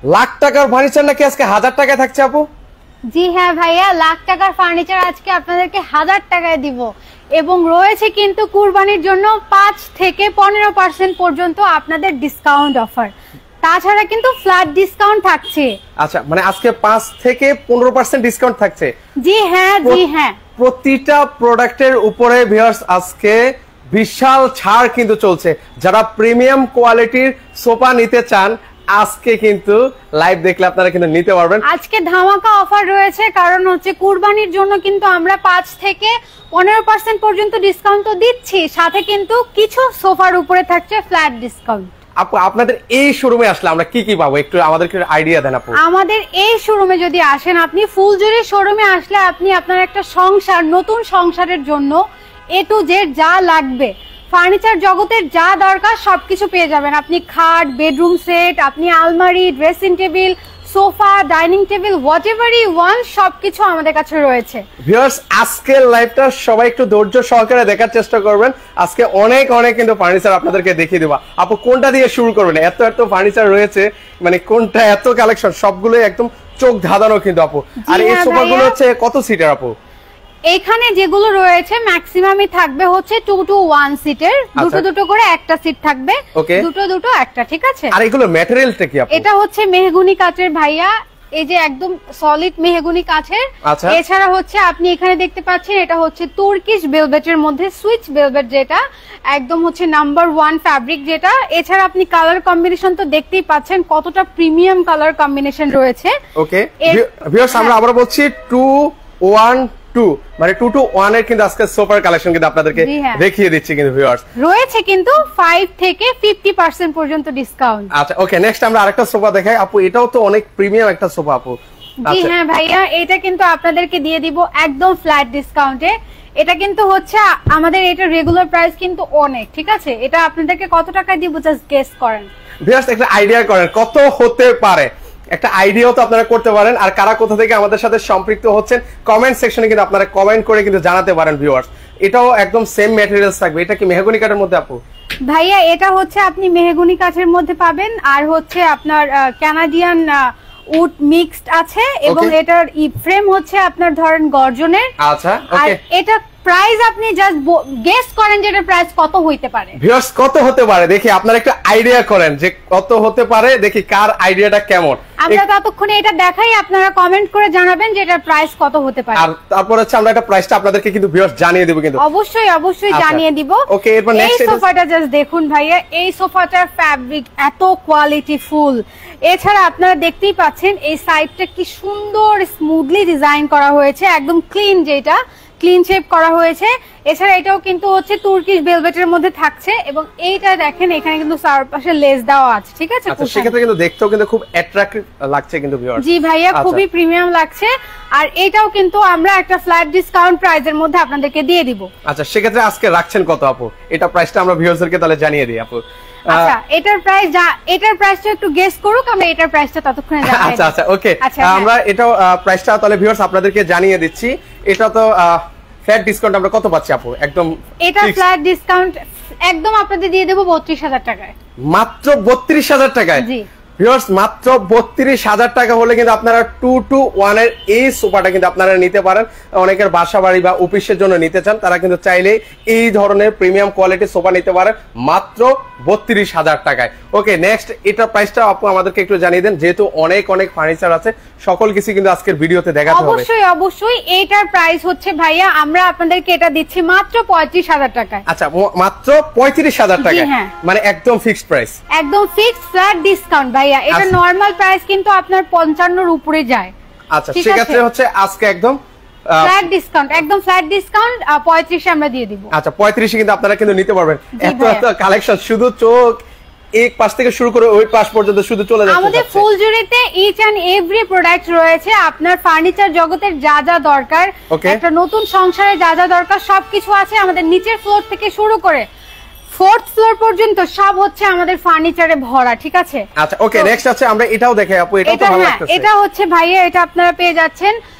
লাখ টাকার ফার্নিচার নাকি আজকে 1000 টাকায় থাকছে আপু? জি হ্যাঁ ভাইয়া, লাখ টাকার ফার্নিচার আজকে আপনাদেরকে 1000 টাকায় দিব এবং রয়েছে কিন্তু কুরবানির জন্য 5 থেকে 15% পর্যন্ত আপনাদের ডিসকাউন্ট অফার। তাছাড়া কিন্তু ফ্ল্যাট ডিসকাউন্ট থাকছে। আচ্ছা, মানে আজকে 5 থেকে 15% ডিসকাউন্ট থাকছে? জি হ্যাঁ, জি হ্যাঁ। প্রতিটা প্রোডাক্টের উপরে ভিউয়ার্স আজকে বিশাল ছাড় কিন্তু চলছে। যারা প্রিমিয়াম কোয়ালিটির সোফা নিতে চান আজকে কিন্তু লাইভ দেখলে আপনারা কিন্তু নিতে পারবেন। আজকে ধামাকা অফার রয়েছে, কারণ হচ্ছে কুরবানির জন্য কিন্তু আমরা 5 থেকে 15% পর্যন্ত ডিসকাউন্ট তো দিচ্ছি, সাথে কিন্তু কিছু সোফার উপরে থাকছে ফ্ল্যাট ডিসকাউন্ট। আপু আপনাদের এই শোরুমে আসলে আমরা কি কি পাবো একটু আমাদেরকে আইডিয়া দেন আপু। আমাদের এই শোরুমে যদি আসেন, আপনি ফুলজুরি শোরুমে আসলে আপনি আপনার একটা সংসার, নতুন সংসারের জন্য এ টু জেড যা লাগবে, ফার্নিচার জগতের যা দরকার সবকিছু পেয়ে যাবেন। আপনি খাট, বেডরুম সেট, আপনি আলমারি, dressing table, sofa, dining table, whatever you want সবকিছু আমাদের কাছে রয়েছে। ভিউয়ার্স আজকের লাইভটা সবাই একটু ধৈর্য সহকারে দেখার চেষ্টা করবেন। আজকে অনেক অনেক কিন্তু ফার্নিচার আপনাদেরকে দেখিয়ে দেব। আপু কোনটা দিয়ে শুরু করবেন? এত এত ফার্নিচার রয়েছে, মানে কোনটা এত কালেকশন, সবগুলোই একদম চোখ ধাঁধানো কিন্তু আপু। আর এই সোফাগুলো হচ্ছে কত সিটার আপু? এখানে যেগুলো রয়েছে ম্যাক্সিমামই থাকবে হচ্ছে 2 to 1 সিটের, দুটো দুটো করে একটা সিট থাকবে, দুটো দুটো একটা, ঠিক আছে? আর এগুলো ম্যাটেরিয়ালটা কি আপু? এটা হচ্ছে মেহগনি কাঠের ভাইয়া, এই যে একদম সলিড মেহগনি কাঠের। এছাড়া হচ্ছে আপনি এখানে দেখতে পাচ্ছেন এটা হচ্ছে তুর্কিশ ভেলভেটের মধ্যে সুইচ ভেলভেট, যেটা একদম হচ্ছে নাম্বার 1 ফ্যাব্রিক যেটা। এছাড়া আপনি কালার কম্বিনেশন তো দেখতেই পাচ্ছেন কতটা প্রিমিয়াম কালার কম্বিনেশন রয়েছে। ওকে ভিউয়ার্স আমরা আবার বলছি 212 মানে 2 to 1 এর কিন্তু আজকে সোফার কালেকশন কিন্তু আপনাদেরকে দেখিয়ে দিচ্ছি কিন্তু ভিউয়ার্স। রয়েছে কিন্তু 5 থেকে 50% পর্যন্ত ডিসকাউন্ট। আচ্ছা ওকে, নেক্সট আমরা আরেকটা সোফা দেখাই আপু। এটাও তো অনেক প্রিমিয়াম একটা সোফা আপু। জি হ্যাঁ ভাইয়া, এটা কিন্তু আপনাদেরকে দিয়ে দিব একদম ফ্ল্যাট ডিসকাউন্টে। এটা কিন্তু হচ্ছে আমাদের এটা রেগুলার প্রাইস কিন্তু অনেক, ঠিক আছে? এটা আপনাদেরকে কত টাকায় দিব জাস্ট গেস করেন। ভিউয়ার্স একটা আইডিয়া করেন কত হতে পারে, একটা আইডিয়াও তো আপনারা করতে পারেন। আর কারা কোথা থেকে আমাদের সাথে সম্পৃক্ত হচ্ছেন কমেন্ট সেকশনে কিন্তু আপনারা কমেন্ট করে কিন্তু জানাতে পারেন ভিউয়ার্স। এটাও একদম সেম ম্যাটেরিয়ালস থাকবে। এটা কি মেহগনি কাঠের মধ্যে আপু? ভাইয়া এটা হচ্ছে আপনি মেহগনি কাঠের মধ্যে পাবেন, আর হচ্ছে আপনার কানাডিয়ান উড মিক্সড আছে, এবং এটার ফ্রেম হচ্ছে আপনার ধরেন গর্জনের। আচ্ছা ওকে, এটা প্রাইস আপনি জাস্ট গেস করেন যে এটার প্রাইস কত হইতে পারে। ভিউয়ার্স কত হতে পারে দেখি, আপনারা একটু আইডিয়া করেন যে কত হতে পারে, দেখি কার আইডিয়াটা কেমন। আমরা ততক্ষণে এটা দেখাই, আপনারা কমেন্ট করে জানাবেন যে এটার প্রাইস কত হতে পারে। আর তারপর হচ্ছে আমরা একটা প্রাইসটা আপনাদেরকে কিন্তু ভিউয়ার্স জানিয়ে দেব কিন্তু। অবশ্যই অবশ্যই জানিয়ে দিব। ওকে, এরপর নেক্সট এই সোফাটা জাস্ট দেখুন ভাইয়া, এই সোফাটার ফ্যাব্রিক এত কোয়ালিটিফুল। এছাড়া আপনারা দেখতেই পাচ্ছেন এই সাইডটা কি সুন্দর স্মুথলি ডিজাইন করা হয়েছে, একদম ক্লিন, যেটা ক্লিন শেপ করা হয়েছে। এছাড়া এটাও কিন্তু হচ্ছে তুর্কিশ ভেলভেটের মধ্যে থাকছে, এবং এইটা দেখেন এখানে কিন্তু চারপাশে লেস দেওয়া আছে, ঠিক আছে? আচ্ছা, সেক্ষেত্রে কিন্তু দেখতেও কিন্তু খুব অ্যাট্রাক্টিভ লাগছে কিন্তু ভিউয়ার্স। জি ভাইয়া, খুবই প্রিমিয়াম লাগছে। আর এটাও কিন্তু আমরা একটা ফ্ল্যাট ডিসকাউন্ট প্রাইসের মধ্যে আপনাদেরকে দিয়ে দিব। আচ্ছা, সেক্ষেত্রে আজকে রাখছেন কত আপু? এটা প্রাইসটা আমরা ভিউয়ার্সদেরকে তাহলে জানিয়ে দিই আপু। আচ্ছা, এটার প্রাইসটা একটু গেস করুক, আমরা এটার প্রাইসটা ততক্ষণে জানাই। আচ্ছা আচ্ছা ওকে, আমরা এটাও প্রাইসটা তাহলে ভিউয়ার্স আপনাদেরকে জানিয়ে দিচ্ছি। এটা তো ফ্ল্যাট ডিসকাউন্ট আমরা কত পাচ্ছি আপু? একদম এটা ফ্ল্যাট ডিসকাউন্ট একদম আপনাদের দিয়ে দেব 32,000 টাকায়। মাত্র 32,000 টাকায়? জি ভিউয়ার্স মাত্র 32,000 টাকা হলে কিন্তু আপনারা 2 to 1 এর এই সোফাটা কিন্তু আপনারা নিতে পারেন। অনেকের বাসা বাড়ি বা অফিসের জন্য নিতে চান, তারা কিন্তু চাইলে এই ধরনের প্রিমিয়াম কোয়ালিটির সোফা নিতে পারেন মাত্র 32,000 টাকায়। ওকে, নেক্সট এটার প্রাইসটা আপু আমাদেরকে একটু জানিয়ে দেন, যেহেতু অনেক অনেক ফার্নিচার আছে, সকল কিছু কিন্তু আজকের ভিডিওতে দেখাতে হবে। অবশ্যই অবশ্যই। এটার প্রাইস হচ্ছে ভাইয়া আমরা আপনাদেরকে এটা দিচ্ছি মাত্র 35,000 টাকায়। আচ্ছা, মাত্র 35,000 টাকায়, মানে একদম ফিক্সড প্রাইস, একদম ফিক্সড ফ্ল্যাট ডিসকাউন্ট ভাইয়া। এটা নরমাল প্রাইস কিন্তু আপনার 55 এর উপরে যায়। আচ্ছা, সেক্ষেত্রে হচ্ছে আজকে একদম ফ্ল্যাট ডিসকাউন্ট, একদম ফ্ল্যাট ডিসকাউন্ট 35 আমরা দিয়ে দিব। আচ্ছা, 35 কিন্তু আপনারা কিন্তু নিতে পারবেন। এত এত কালেকশন, শুধু চোখ এক পাশ থেকে শুরু করে ওই পাশ পর্যন্ত শুধু চলে যাচ্ছে। আমাদের ফুলজুরিতে ইচ এন্ড এভরি প্রোডাক্ট রয়েছে। আপনার ফার্নিচার জগতের যা যা দরকার, একটা নতুন সংসারে যা যা দরকার সবকিছু আছে। আমাদের নিচের ফ্লোর থেকে শুরু করে 4th ফ্লোর পর্যন্ত সব হচ্ছে আমাদের ফার্নিচারে ভরা, ঠিক আছে? আচ্ছা ওকে, নেক্সট আছে আমরা এটাও দেখাই আপু। এটা তো ভালো লাগতেছে। এটা হচ্ছে ভাইয়া, এটা আপনারা পেয়ে যাচ্ছেন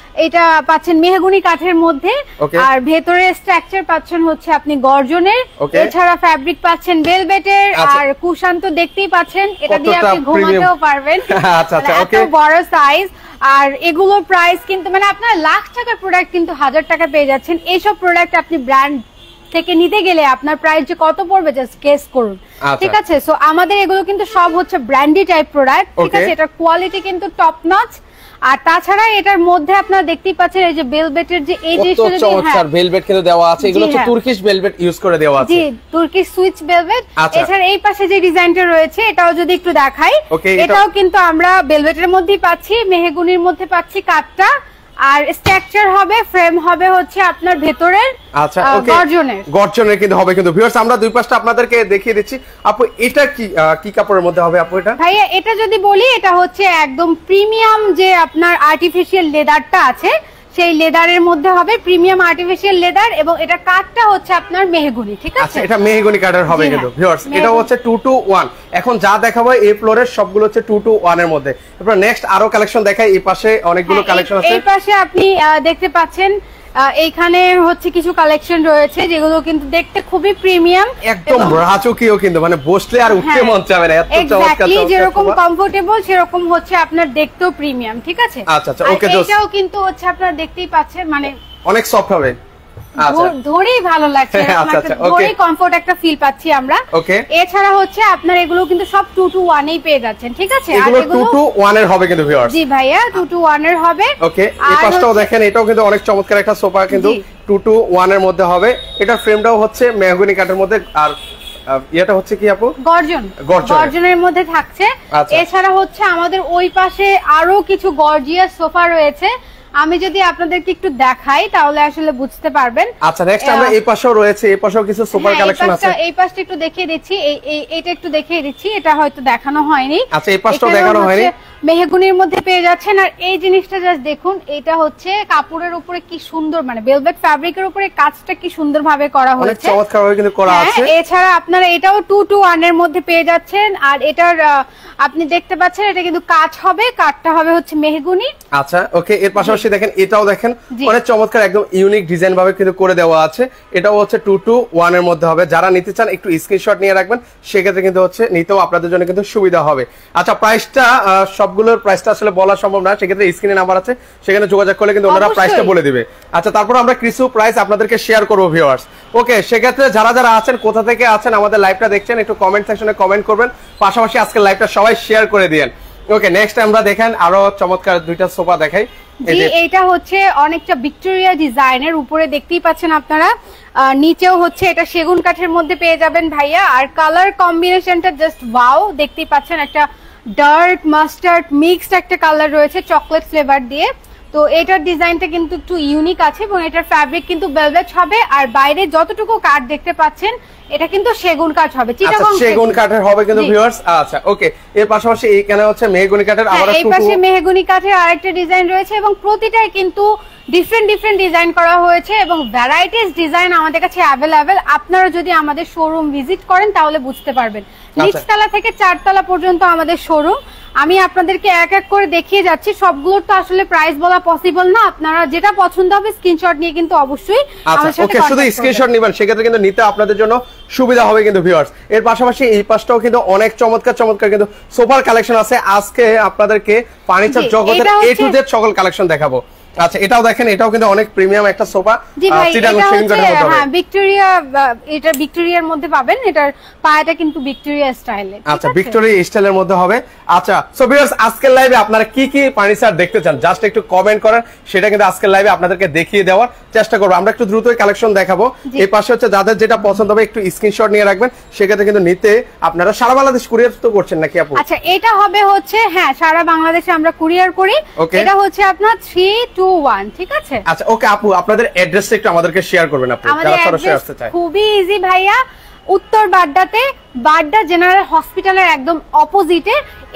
এটা পাচ্ছেন মেহগনি কাঠের মধ্যে, আর ভেতরে স্ট্রাকচার পাচ্ছেন হচ্ছে আপনি গর্জনের, এছাড়া ফ্যাব্রিক পাচ্ছেন ভেলভেটের, আর কুশন তো দেখতেই পাচ্ছেন, এটা দিয়ে আপনি ঘুমাতেও পারবেন। এত বড় সাইজ, আর এগুলোর প্রাইস কিন্তু মানে আপনার লাখ টাকার প্রোডাক্ট কিন্তু 1000 টাকা পেয়ে যাচ্ছেন। এইসব প্রোডাক্ট আপনি ব্র্যান্ড থেকে নিতে গেলে আপনার প্রাইস যে কত পড়বে জাস্ট গেস করুন, ঠিক আছে? সো আমাদের এগুলো কিন্তু সব হচ্ছে ব্র্যান্ডি টাইপ প্রোডাক্ট, ঠিক আছে? এটার কোয়ালিটি কিন্তু টপ নচ। আর তাছাড়া এটার মধ্যে আপনারা দেখতেই পাচ্ছেন এই যে ভেলভেটের যে এই জিনিসটা, যদি চমৎকার ভেলভেট কিন্তু দেওয়া আছে, এগুলো হচ্ছে তুর্কিশ ভেলভেট ইউজ করে দেওয়া আছে। জি, তুর্কিশ সুইচ ভেলভেট। এছাড়া এই পাশে যে ডিজাইনটা রয়েছে এটাও যদি একটু দেখাই, এটাও কিন্তু আমরা ভেলভেটের মধ্যেই পাচ্ছি, মেহগনির মধ্যে পাচ্ছি কাঠটা, আর স্ট্রাকচার হবে, ফ্রেম হবে হচ্ছে আপনার ভেতরের আচ্ছা ওকে গর্জনের কিন্তু হবে। কিন্তু ভিউয়ার্স আমরা দুই পাশটা আপনাদেরকে দেখিয়ে দিচ্ছি। আপু এটা কি কাপড়ের মধ্যে হবে আপু? এটা ভাইয়া এটা যদি বলি, এটা হচ্ছে একদম প্রিমিয়াম যে আপনার আর্টিফিশিয়াল লেদারটা আছে, সেই লেদারের মধ্যে হবে, প্রিমিয়াম আর্টিফিশিয়াল লেদার, এবং এটা কাঠটা হচ্ছে আপনার মেহগনি, ঠিক আছে? আচ্ছা, এটা মেহগনি কাঠের হবে কিন্তু ভিউয়ার্স, এটা হচ্ছে 2 to 1। এখন যা দেখাবো এই ফ্লোরের সবগুলো হচ্ছে 2 to 1 এর মধ্যে। এরপর নেক্সট আরো কালেকশন দেখাই, এই পাশে অনেকগুলো কালেকশন আছে। এই পাশে আপনি দেখতে পাচ্ছেন এইখানে হচ্ছে কিছু কালেকশন রয়েছে যেগুলো কিন্তু দেখতে খুবই প্রিমিয়াম, একদম রাজকীয়, কিন্তু মানে বসলে আর উঠতে মন চাবে না, এত চমৎকার। যেরকম কমফোর্টেবল সেরকম হচ্ছে আপনার দেখতেও প্রিমিয়াম, ঠিক আছে? আচ্ছা আচ্ছা ওকে। এটাও কিন্তু হচ্ছে আপনারা দেখতেই পাচ্ছেন, মানে অনেক সফট হবে, ধরেই ভালো লাগছে, ধরেই কমফোর্ট একটা ফিল পাচ্ছি আমরা। এছাড়া হচ্ছে আপনার এগুলো কিন্তু সব 2 to 1 এই পেয়ে যাচ্ছেন, ঠিক আছে? এগুলো 2 to 1 এর হবে কিন্তু ভিউয়ার্স। জি ভাইয়া 2 to 1 এর হবে। ওকে, এই পাশটাও দেখেন, এটাও কিন্তু অনেক চমৎকার একটা সোফা, কিন্তু 2 to 1 এর মধ্যে হবে। এটা ফ্রেমটাও হচ্ছে মেহগনি কাঠের মধ্যে, আর এটা হচ্ছে কি আপু? গর্জনের মধ্যে থাকছে। এছাড়া হচ্ছে আমাদের ওই পাশে আরো কিছু গর্জিয়াস সোফা রয়েছে, আমি যদি আপনাদেরকে একটু দেখাই তাহলে আসলে বুঝতে পারবেন। আচ্ছা, নেক্সট আমরা এই পাশেও রয়েছে, এই পাশেও কিছু সুপার কালেকশন আছে। এই পাশটা একটু দেখিয়ে দিচ্ছি, এইটা একটু দেখিয়ে দিচ্ছি, এটা হয়তো দেখানো হয়নি। আচ্ছা, এই পাশটাও দেখানো হয়নি। মেহগনির মধ্যে পেয়ে যাচ্ছেন, আর এই জিনিসটা জাস্ট দেখুন, এটা হচ্ছে কাপড়ের উপরে কি সুন্দর, মানে ভেলভেট ফ্যাব্রিকের উপরে কাজটা কি সুন্দর ভাবে করা হয়েছে, অনেক চমৎকার ভাবে কিন্তু করা আছে। এছাড়া আপনারা এটাও 2 to 1 এর মধ্যে পেয়ে যাচ্ছেন, আর এটার আপনি দেখতে পাচ্ছেন এটা কিন্তু কাজ হবে, কাঠটা হবে হচ্ছে মেহগনি। আচ্ছা ওকে, এর পাশাপাশি দেখেন এটাও দেখেন অনেক চমৎকার, একদম ইউনিক ডিজাইন ভাবে কিন্তু করে দেওয়া আছে। এটাও হচ্ছে 2 to 1 এর মধ্যে হবে। যারা নিতে চান একটু স্ক্রিনশট নিয়ে রাখবেন, সেক্ষেত্রে কিন্তু হচ্ছে নিতেও আপনাদের জন্য কিন্তু সুবিধা হবে। আচ্ছা, প্রাইসটা সবগুলোর প্রাইসটা আসলে বলা সম্ভব না, সেক্ষেত্রে স্ক্রিনে নাম্বার আছে, সেখানে যোগাযোগ করলে কিন্তু ওনারা প্রাইসটা বলে দিবে। আচ্ছা, তারপর আমরা কিছু প্রাইস আপনাদেরকে শেয়ার করবো ভিউয়ার্স। ওকে, সেক্ষেত্রে যারা যারা আছেন, কোথা থেকে আছেন, আমাদের লাইভটা দেখছেন, একটু কমেন্ট সেকশনে কমেন্ট করবেন, পাশাপাশি আজকের লাইভটা সবাই শেয়ার করে দিয়েন। ওকে, নেক্সট আমরা দেখেন আরো চমৎকার দুইটা সোফা দেখাই। এইটা হচ্ছে অনেকটা ভিক্টোরিয়া ডিজাইনের, উপরে দেখতেই পাচ্ছেন আপনারা, নিচেও হচ্ছে এটা সেগুন কাঠের মধ্যে পেয়ে যাবেন ভাইয়া। আর কালার কম্বিনেশনটা জাস্ট ওয়াও, দেখতেই পাচ্ছেন একটা ডার্ক মাস্টার্ড মিক্সড একটা কালার রয়েছে চকলেট ফ্লেভার দিয়ে। তো এটার ডিজাইনটা কিন্তু একটু ইউনিক আছে, এবং এটার ফ্যাব্রিক কিন্তু ভেলভেট হবে, আর বাইরে যতটুকু কাঠ দেখতে পাচ্ছেন এটা কিন্তু সেগুন কাঠ হবে, চিটাগং সেগুন কাঠের হবে কিন্তু ভিউয়ার্স। আচ্ছা ওকে, এর পাশাপাশি এইখানে হচ্ছে মেহগনি কাঠের, আবার এই পাশে মেহগনি কাঠের আরেকটা ডিজাইন রয়েছে, এবং প্রতিটাই কিন্তু ডিফারেন্ট ডিজাইন করা হয়েছে, এবং ভ্যারাইটিস ডিজাইন আমাদের কাছে অ্যাভেলেবেল। আপনারা যদি আমাদের শোরুম ভিজিট করেন তাহলে বুঝতে পারবেন। নিচতলা থেকে 4 তলা পর্যন্ত আমাদের শোরুম। আমি আপনাদেরকে এক এক করে দেখিয়ে যাচ্ছি, সবগুলোর তো আসলে প্রাইস বলা পসিবল না, আপনারা যেটা পছন্দ হবে স্ক্রিনশট নিয়ে কিন্তু অবশ্যই আমাদের সাথে ওকে, শুধু স্ক্রিনশট নেবেন, সেক্ষেত্রে কিন্তু নিতে আপনাদের জন্য সুবিধা হবে কিন্তু ভিউয়ার্স। এর পাশাপাশি এই পাশটাও কিন্তু অনেক চমৎকার চমৎকার কিন্তু সোফার কালেকশন আছে। আজকে আপনাদেরকে ফার্নিচার জগতের A to Z সকল কালেকশন দেখাবো। আচ্ছা, এটাও দেখেন, এটাও কিন্তু অনেক প্রিমিয়াম একটা সোফা, চিটাগং সেগুন কাঠের মধ্যে হবে। হ্যাঁ, ভিক্টোরিয়া, এটা ভিক্টোরিয়ার মধ্যে পাবেন, এটার পায়াটা কিন্তু ভিক্টোরিয়া স্টাইলে। আচ্ছা, ভিক্টোরিয়া স্টাইলের মধ্যে হবে। আচ্ছা, সো ভিউয়ার্স, আজকের লাইভে আপনারা কি কি ফার্নিচার দেখতে চান জাস্ট একটু কমেন্ট করেন, সেটা কিন্তু আজকের লাইভে আপনাদেরকে দেখিয়ে দেওয়ার চেষ্টা করব। আমরা একটু দ্রুতই কালেকশন দেখাবো। এই পাশে হচ্ছে যাদের যেটা পছন্দ হবে একটু স্ক্রিনশট নিয়ে রাখবেন, সেক্ষেত্রে কিন্তু নিতে আপনারা সারা বাংলাদেশ কুরিয়ার তো করছেন নাকি আপু? আচ্ছা, এটা হবে হচ্ছে, হ্যাঁ, সারা বাংলাদেশে আমরা কুরিয়ার করি। এটা হচ্ছে আপনার 3 to 1, ঠিক আছে? আচ্ছা ওকে আপু, আপনাদের অ্যাড্রেসটা একটু আমাদেরকে শেয়ার করবেন আপু, যারা সরাসরি আসতে চায়। খুবই ইজি ভাইয়া, উত্তর বাড্ডাতে, বাড্ডা জেনারেল হসপিটালের একদম অপোজিটে।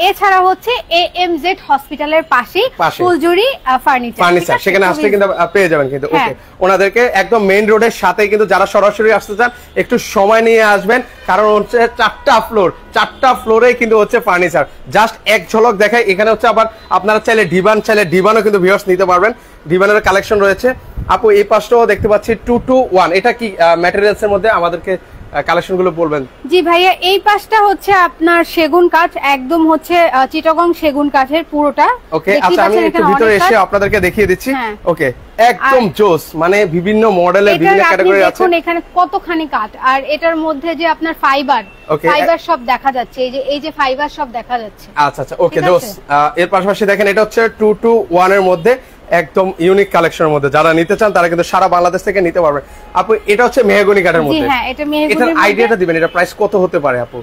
এছাড়া হচ্ছে AMZ হসপিটালের পাশেই ফুলজুরি ফার্নিচার, সেখানে আসলে কিন্তু পেয়ে যাবেন কিন্তু। ওকে, ওনাদেরকে একদম মেইন রোডের সাথে কিন্তু যারা সরাসরি আসতে চান একটু সময় নিয়ে আসবেন, কারণ হচ্ছে 4টা ফ্লোরে কিন্তু হচ্ছে ফার্নিচার। জাস্ট এক ঝলক দেখায়। এখানে হচ্ছে আবার আপনারা চাইলে ডিভানও কিন্তু ভিউয়ার্স নিতে পারবেন, ডিভানের কালেকশন রয়েছে। আপু এই পাশটাও দেখতে পাচ্ছি 221, এটা কি ম্যাটেরিয়ালস এর মধ্যে আমাদেরকে কালেকশন গুলো বলবেন? জি ভাইয়া, এই পাশটা হচ্ছে আপনার সেগুন কাঠ, একদম হচ্ছে চিটাগং সেগুন কাঠের পুরোটা। ওকে, আচ্ছা আমি একটু ভিতরে এসে আপনাদেরকে দেখিয়ে দিচ্ছি। ওকে, একদম জোস, মানে বিভিন্ন মডেলের বিভিন্ন ক্যাটাগরি আছে। দেখুন এখানে কতখানি কাঠ, আর এটার মধ্যে যে আপনার ফাইবার সব দেখা যাচ্ছে, এই যে ফাইবার সব দেখা যাচ্ছে। আচ্ছা আচ্ছা, ওকে জোস। এর পাশাপাশি দেখেন এটা হচ্ছে 221 এর মধ্যে একদম ইউনিক কালেকশনের মধ্যে, যারা নিতে চান তারা কিন্তু সারা বাংলাদেশ থেকে নিতে পারবেন। আপু এটা হচ্ছে মেহগনি কাঠের মধ্যে। হ্যাঁ, এটা মেহগনির মধ্যে। এটার আইডিয়াটা দিবেন, এটা প্রাইস কত হতে পারে আপু?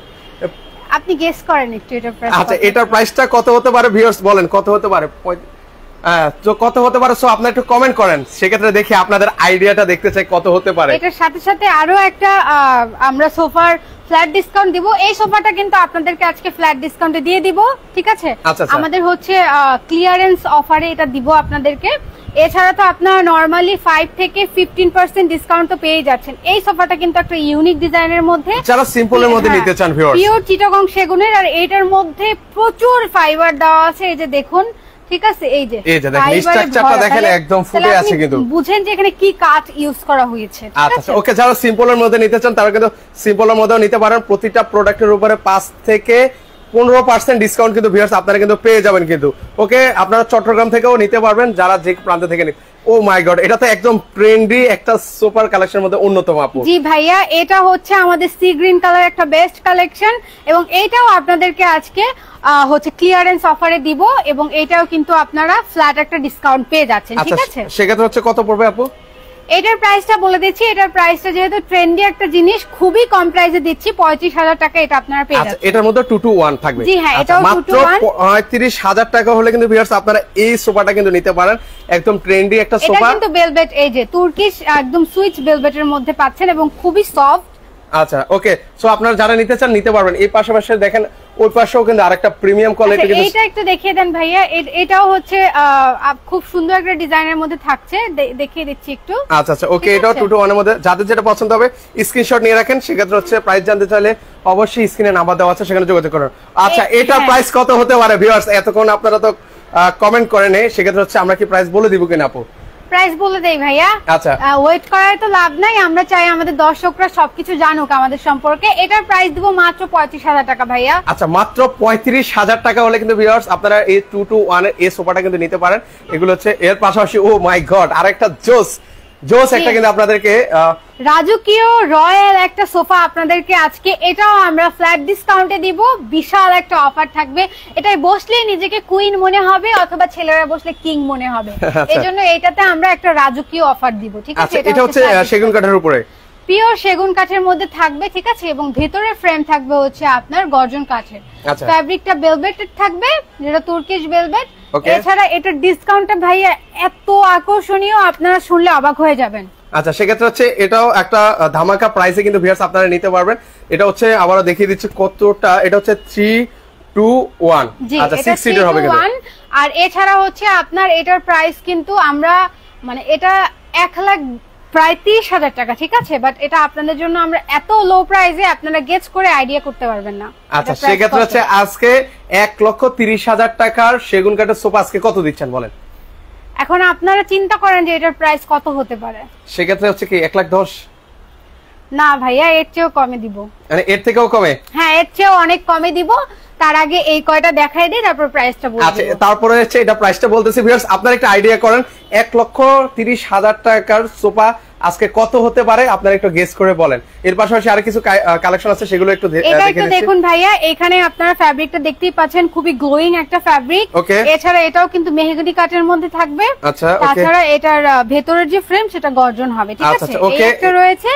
আপনি গেস করেন একটু এটার প্রাইস। আচ্ছা, এটার প্রাইসটা কত হতে পারে ভিউয়ার্স বলেন, কত হতে পারে? তো কত হতে পারে, সো আপনারা একটু কমেন্ট করেন, সেক্ষেত্রে দেখি আপনাদের আইডিয়াটা দেখতে চাই কত হতে পারে। এটার সাথে সাথে আরো একটা আমরা সোফার ফ্ল্যাট ডিসকাউন্ট দিব। এই সোফাটা কিন্তু আপনাদেরকে আজকে ফ্ল্যাট ডিসকাউন্টে দিয়ে দিব, ঠিক আছে? আমাদের হচ্ছে ক্লিয়ারেন্স অফারে এটা দিব আপনাদেরকে। এছাড়া তো আপনারা নরমালি 5 থেকে 15% ডিসকাউন্ট তো পেয়ে যাচ্ছেন। এই সোফাটা কিন্তু একটা ইউনিক ডিজাইনের মধ্যে, যারা সিম্পলের মধ্যে নিতে চান ভিউয়ার্স, পিওর চিটাগং সেগুনের, আর এটার মধ্যে প্রচুর ফাইবার দেওয়া আছে। এই যে দেখুন, ঠিক আছে, এই যে দেখেন স্ট্রাকচারটা দেখেন একদম ফুটে আছে, কিন্তু বুঝেন যে এখানে কি কাঠ ইউজ করা হয়েছে। আচ্ছা ওকে, যারা সিম্পলের মধ্যে নিতে চান তারা কিন্তু সিম্পলের মধ্যেও নিতে পারেন। প্রতিটা প্রোডাক্টের উপরে 5 থেকে 15% ডিসকাউন্ট কিন্তু ভিউয়ার্স আপনারা কিন্তু পেয়ে যাবেন কিন্তু। ওকে, আপনারা চট্টগ্রাম থেকেও নিতে পারবেন, যারা যে প্রান্ত থেকে নিন। ও মাই গড, এটা তো একদম ট্রেন্ডি একটা সুপার কালেকশনের মধ্যে অন্যতম আপু। জি ভাইয়া, এটা হচ্ছে আমাদের সি গ্রিন কালার একটা বেস্ট কালেকশন, এবং এইটাও আপনাদেরকে আজকে হচ্ছে ক্লিয়ারেন্স অফারে দিব, এবং এটাও কিন্তু আপনারা ফ্ল্যাট একটা ডিসকাউন্ট পেয়ে যাচ্ছেন, ঠিক আছে? সেক্ষেত্রে হচ্ছে কত পড়বে আপু? এটার প্রাইসটা বলে দিচ্ছি। এটার প্রাইসটা যেহেতু ট্রেন্ডি একটা জিনিস, খুবই কম প্রাইসে দিচ্ছি, 35,000 টাকা এটা আপনারা পেয়ে যাচ্ছেন। এটার মধ্যে 221 থাকবে। জি হ্যাঁ, এটাও 221। 35,000 টাকা হলে কিন্তু ভিউয়ার্স আপনারা এই সোফাটা কিন্তু নিতে পারেন, একদম ট্রেন্ডি একটা সোফা। এটা কিন্তু ভেলভেট, এই যে তুর্কিশ একদম সুইচ ভেলভেটের মধ্যে পাচ্ছেন, এবং খুবই সফট। আচ্ছা ওকে, সো আপনারা যারা নিতে চান নিতে পারবেন। এই পাশাপাশি দেখেন ওই পাশেও কিন্তু আরেকটা প্রিমিয়াম কোয়ালিটি কিন্তু। এটা একটু দেখিয়ে দেন ভাইয়া। এটাও হচ্ছে খুব সুন্দর একটা ডিজাইনের মধ্যে থাকছে, দেখিয়ে দিচ্ছি একটু। আচ্ছা আচ্ছা ওকে, এটাও 221 এর মধ্যে। যাদের যেটা পছন্দ হবে স্ক্রিনশট নিয়ে রাখেন, সেক্ষেত্রে হচ্ছে প্রাইস জানতে চাইলে অবশ্যই স্ক্রিনে নাম্বার দেওয়া আছে, সেখানে যোগাযোগ করুন। আচ্ছা, এটার প্রাইস কত হতে পারে ভিউয়ার্স? এতক্ষণ আপনারা তো কমেন্ট করেন, সেক্ষেত্রে হচ্ছে আমরা কি প্রাইস বলে দিব কিনা আপু? প্রাইস বলে দেই ভাইয়া। আচ্ছা, ওয়েট করার তো লাভ নাই, আমরা চাই আমাদের দর্শকরা সবকিছু জানুক আমাদের সম্পর্কে। এটার প্রাইস দিব মাত্র 35,000 টাকা ভাইয়া। আচ্ছা, মাত্র 35,000 টাকা হলে কিন্তু ভিউয়ার্স আপনারা এই 221 এর এই সোফাটা কিন্তু নিতে পারেন। এগুলো হচ্ছে এর পাশাপাশি ও মাই গড আরেকটা জোস একটা কিন্তু আপনাদেরকে রাজকীয় রয়্যাল একটা সোফা আপনাদেরকে আজকে, এটাও আমরা ফ্ল্যাট ডিসকাউন্টে দিব। বিশাল একটা অফার থাকবে, এটাই বসলে নিজেকে কুইন মনে হবে, অথবা ছেলেরা বসলে কিং মনে হবে। এজন্য এটাতে আমরা একটা রাজকীয় অফার দিব, ঠিক আছে? এটা হচ্ছে সেগুন কাঠের উপরে, পিওর সেগুন কাঠের মধ্যে থাকবে, ঠিক আছে? এবং ভেতরের ফ্রেম থাকবে হচ্ছে আপনার গর্জন কাঠের। ফ্যাব্রিকটা ভেলভেটেড থাকবে, যেটা তুর্কিশ ভেলভেট। এছাড়া এটার ডিসকাউন্টটা ভাইয়া এত আকর্ষণীয়, আপনারা শুনলে অবাক হয়ে যাবেন। আচ্ছা, সেক্ষেত্রে হচ্ছে এটাও একটা ধামাকা প্রাইসে কিন্তু ভিউয়ার্স আপনারা নিতে পারবেন। এটা হচ্ছে আবারও দেখিয়ে দিচ্ছি কতটা, এটা হচ্ছে 321। আচ্ছা, 6 সিটার হবে কিন্তু। আর এছাড়া হচ্ছে আপনার এটার প্রাইস কিন্তু আমরা মানে এটা 1,30,000 টাকা, ঠিক আছে? বাট এটা আপনাদের জন্য আমরা এত লো প্রাইসে, আপনারা গেস করে আইডিয়া করতে পারবেন না। আচ্ছা, সেক্ষেত্রে হচ্ছে আজকে 1,30,000 টাকার সেগুন কাঠের সোফা আজকে কত দিচ্ছেন বলেন? এখন আপনারা চিন্তা করেন যে এটার প্রাইস কত হতে পারে। সেক্ষেত্রে হচ্ছে কি 1,10,000? না ভাইয়া, এর চেয়েও কমে দিব। মানে এর থেকেও কমে? হ্যাঁ, এর চেয়েও অনেক কমে দিব। তার আগে এই কয়টা দেখাই দিই, তারপর প্রাইসটা বলবো। আচ্ছা, তারপরে হচ্ছে এটা প্রাইসটা বলতেছি ভিউয়ার্স, আপনারা একটা আইডিয়া করেন 1,30,000 টাকার সোফা আজকে কত হতে পারে, আপনারা একটু গেস করে বলেন। এর পাশাপাশি আরো কিছু কালেকশন আছে, সেগুলো একটু দেখুন ভাইয়া। এখানে আপনারা ফ্যাব্রিকটা দেখতেই পাচ্ছেন, খুবই গ্লোয়িং একটা ফ্যাব্রিক। এছাড়া এটাও কিন্তু মেহগনি কাঠের মধ্যে থাকবে। আচ্ছা, তাছাড়া এটার ভেতরের যে ফ্রেম সেটা গর্জন হবে, ঠিক আছে? এই একটা রয়েছে,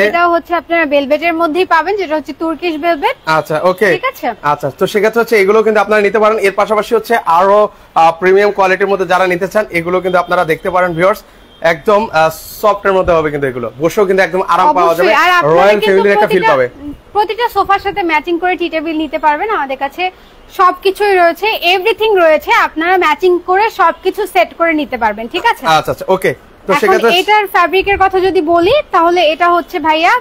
এটাও হচ্ছে আপনারা ভেলভেটের মধ্যেই পাবেন, যেটা হচ্ছে তুর্কিশ ভেলভেট। আচ্ছা ওকে, ঠিক আছে। আচ্ছা, তো সেক্ষেত্রে হচ্ছে এগুলো কিন্তু আপনারা নিতে পারেন। এর পাশাপাশি হচ্ছে আরো প্রিমিয়াম কোয়ালিটির মধ্যে যারা নিতে চান, এগুলো কিন্তু আপনারা দেখতে পারেন ভিউয়ার্স। একদম সফটের মধ্যে হবে কিন্তু এগুলো বসেও কিন্তু একদম আরাম পাওয়া যাবে, রয়্যাল ফ্যামিলির একটা ফিল পাবে। প্রতিটা সোফার সাথে ম্যাচিং করে টি টেবিল নিতে পারবেন, আমাদের কাছে সবকিছুই রয়েছে, এভরিথিং রয়েছে, আপনারা ম্যাচিং করে সবকিছু সেট করে নিতে পারবেন, ঠিক আছে? আচ্ছা আচ্ছা ওকে। তো এখন সেক্ষেত্রে এটার ফ্যাব্রিকের কথা যদি বলি তাহলে এটা হচ্ছে ভাইয়া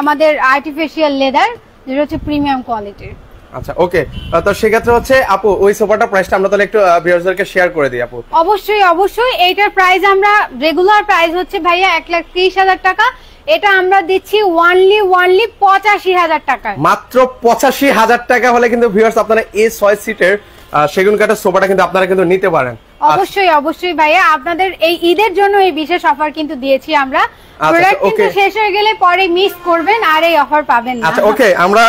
আমাদের আর্টিফিশিয়াল লেদার, যেটা হচ্ছে প্রিমিয়াম কোয়ালিটির। আচ্ছা ওকে। তো সেক্ষেত্রে হচ্ছে আপু ওই সোফাটার প্রাইসটা আমরা তাহলে একটু ভিউয়ারদেরকে শেয়ার করে দিই আপু। অবশ্যই অবশ্যই, এইটার প্রাইস আমরা রেগুলার প্রাইস হচ্ছে ভাইয়া 1,30,000 টাকা, এটা আমরা দিচ্ছি ওয়ানলি 85,000 টাকায়। মাত্র 85,000 টাকা হলে কিন্তু ভিউয়ার্স আপনারা এই 6 সিটের সেগুন কাঠের সোফাটা কিন্তু আপনারা কিন্তু নিতে পারেন। অবশ্যই অবশ্যই ভাইয়া, আপনাদের এই ঈদের জন্য এই বিশেষ অফার কিন্তু দিয়েছি আমরা। প্রোডাক্ট কিন্তু শেষ হয়ে গেলে পরে মিস করবেন আর এই অফার পাবেন না। আচ্ছা ওকে, আমরা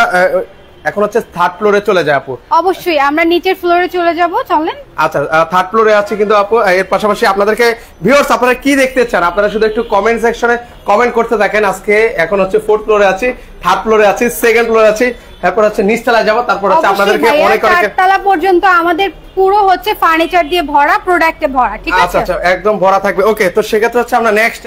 এখন হচ্ছে থার্ড ফ্লোরে চলে যাই আপু। অবশ্যই আমরা নিচের ফ্লোরে চলে যাব, চলেন। আচ্ছা থার্ড ফ্লোরে আছে কিন্তু আপু। এর পাশাপাশি আপনাদেরকে ভিউয়ার্স আপনারা কি দেখতে চান আপনারা শুধু একটু কমেন্ট সেকশনে কমেন্ট করতে থাকেন। আজকে এখন হচ্ছে ফোর্থ ফ্লোরে আছি, থার্ড ফ্লোরে আছি, সেকেন্ড ফ্লোরে আছি, তারপর হচ্ছে নিচতলায় যাব, তারপর হচ্ছে আপনাদেরকে অনেক অনেক চারতলা পর্যন্ত আমাদের পুরো হচ্ছে ফার্নিচার দিয়ে ভরা, প্রোডাক্টে ভরা, ঠিক আছে? আচ্ছা আচ্ছা একদম ভরা থাকবে। ওকে, তো সেক্ষেত্রে হচ্ছে আমরা নেক্সট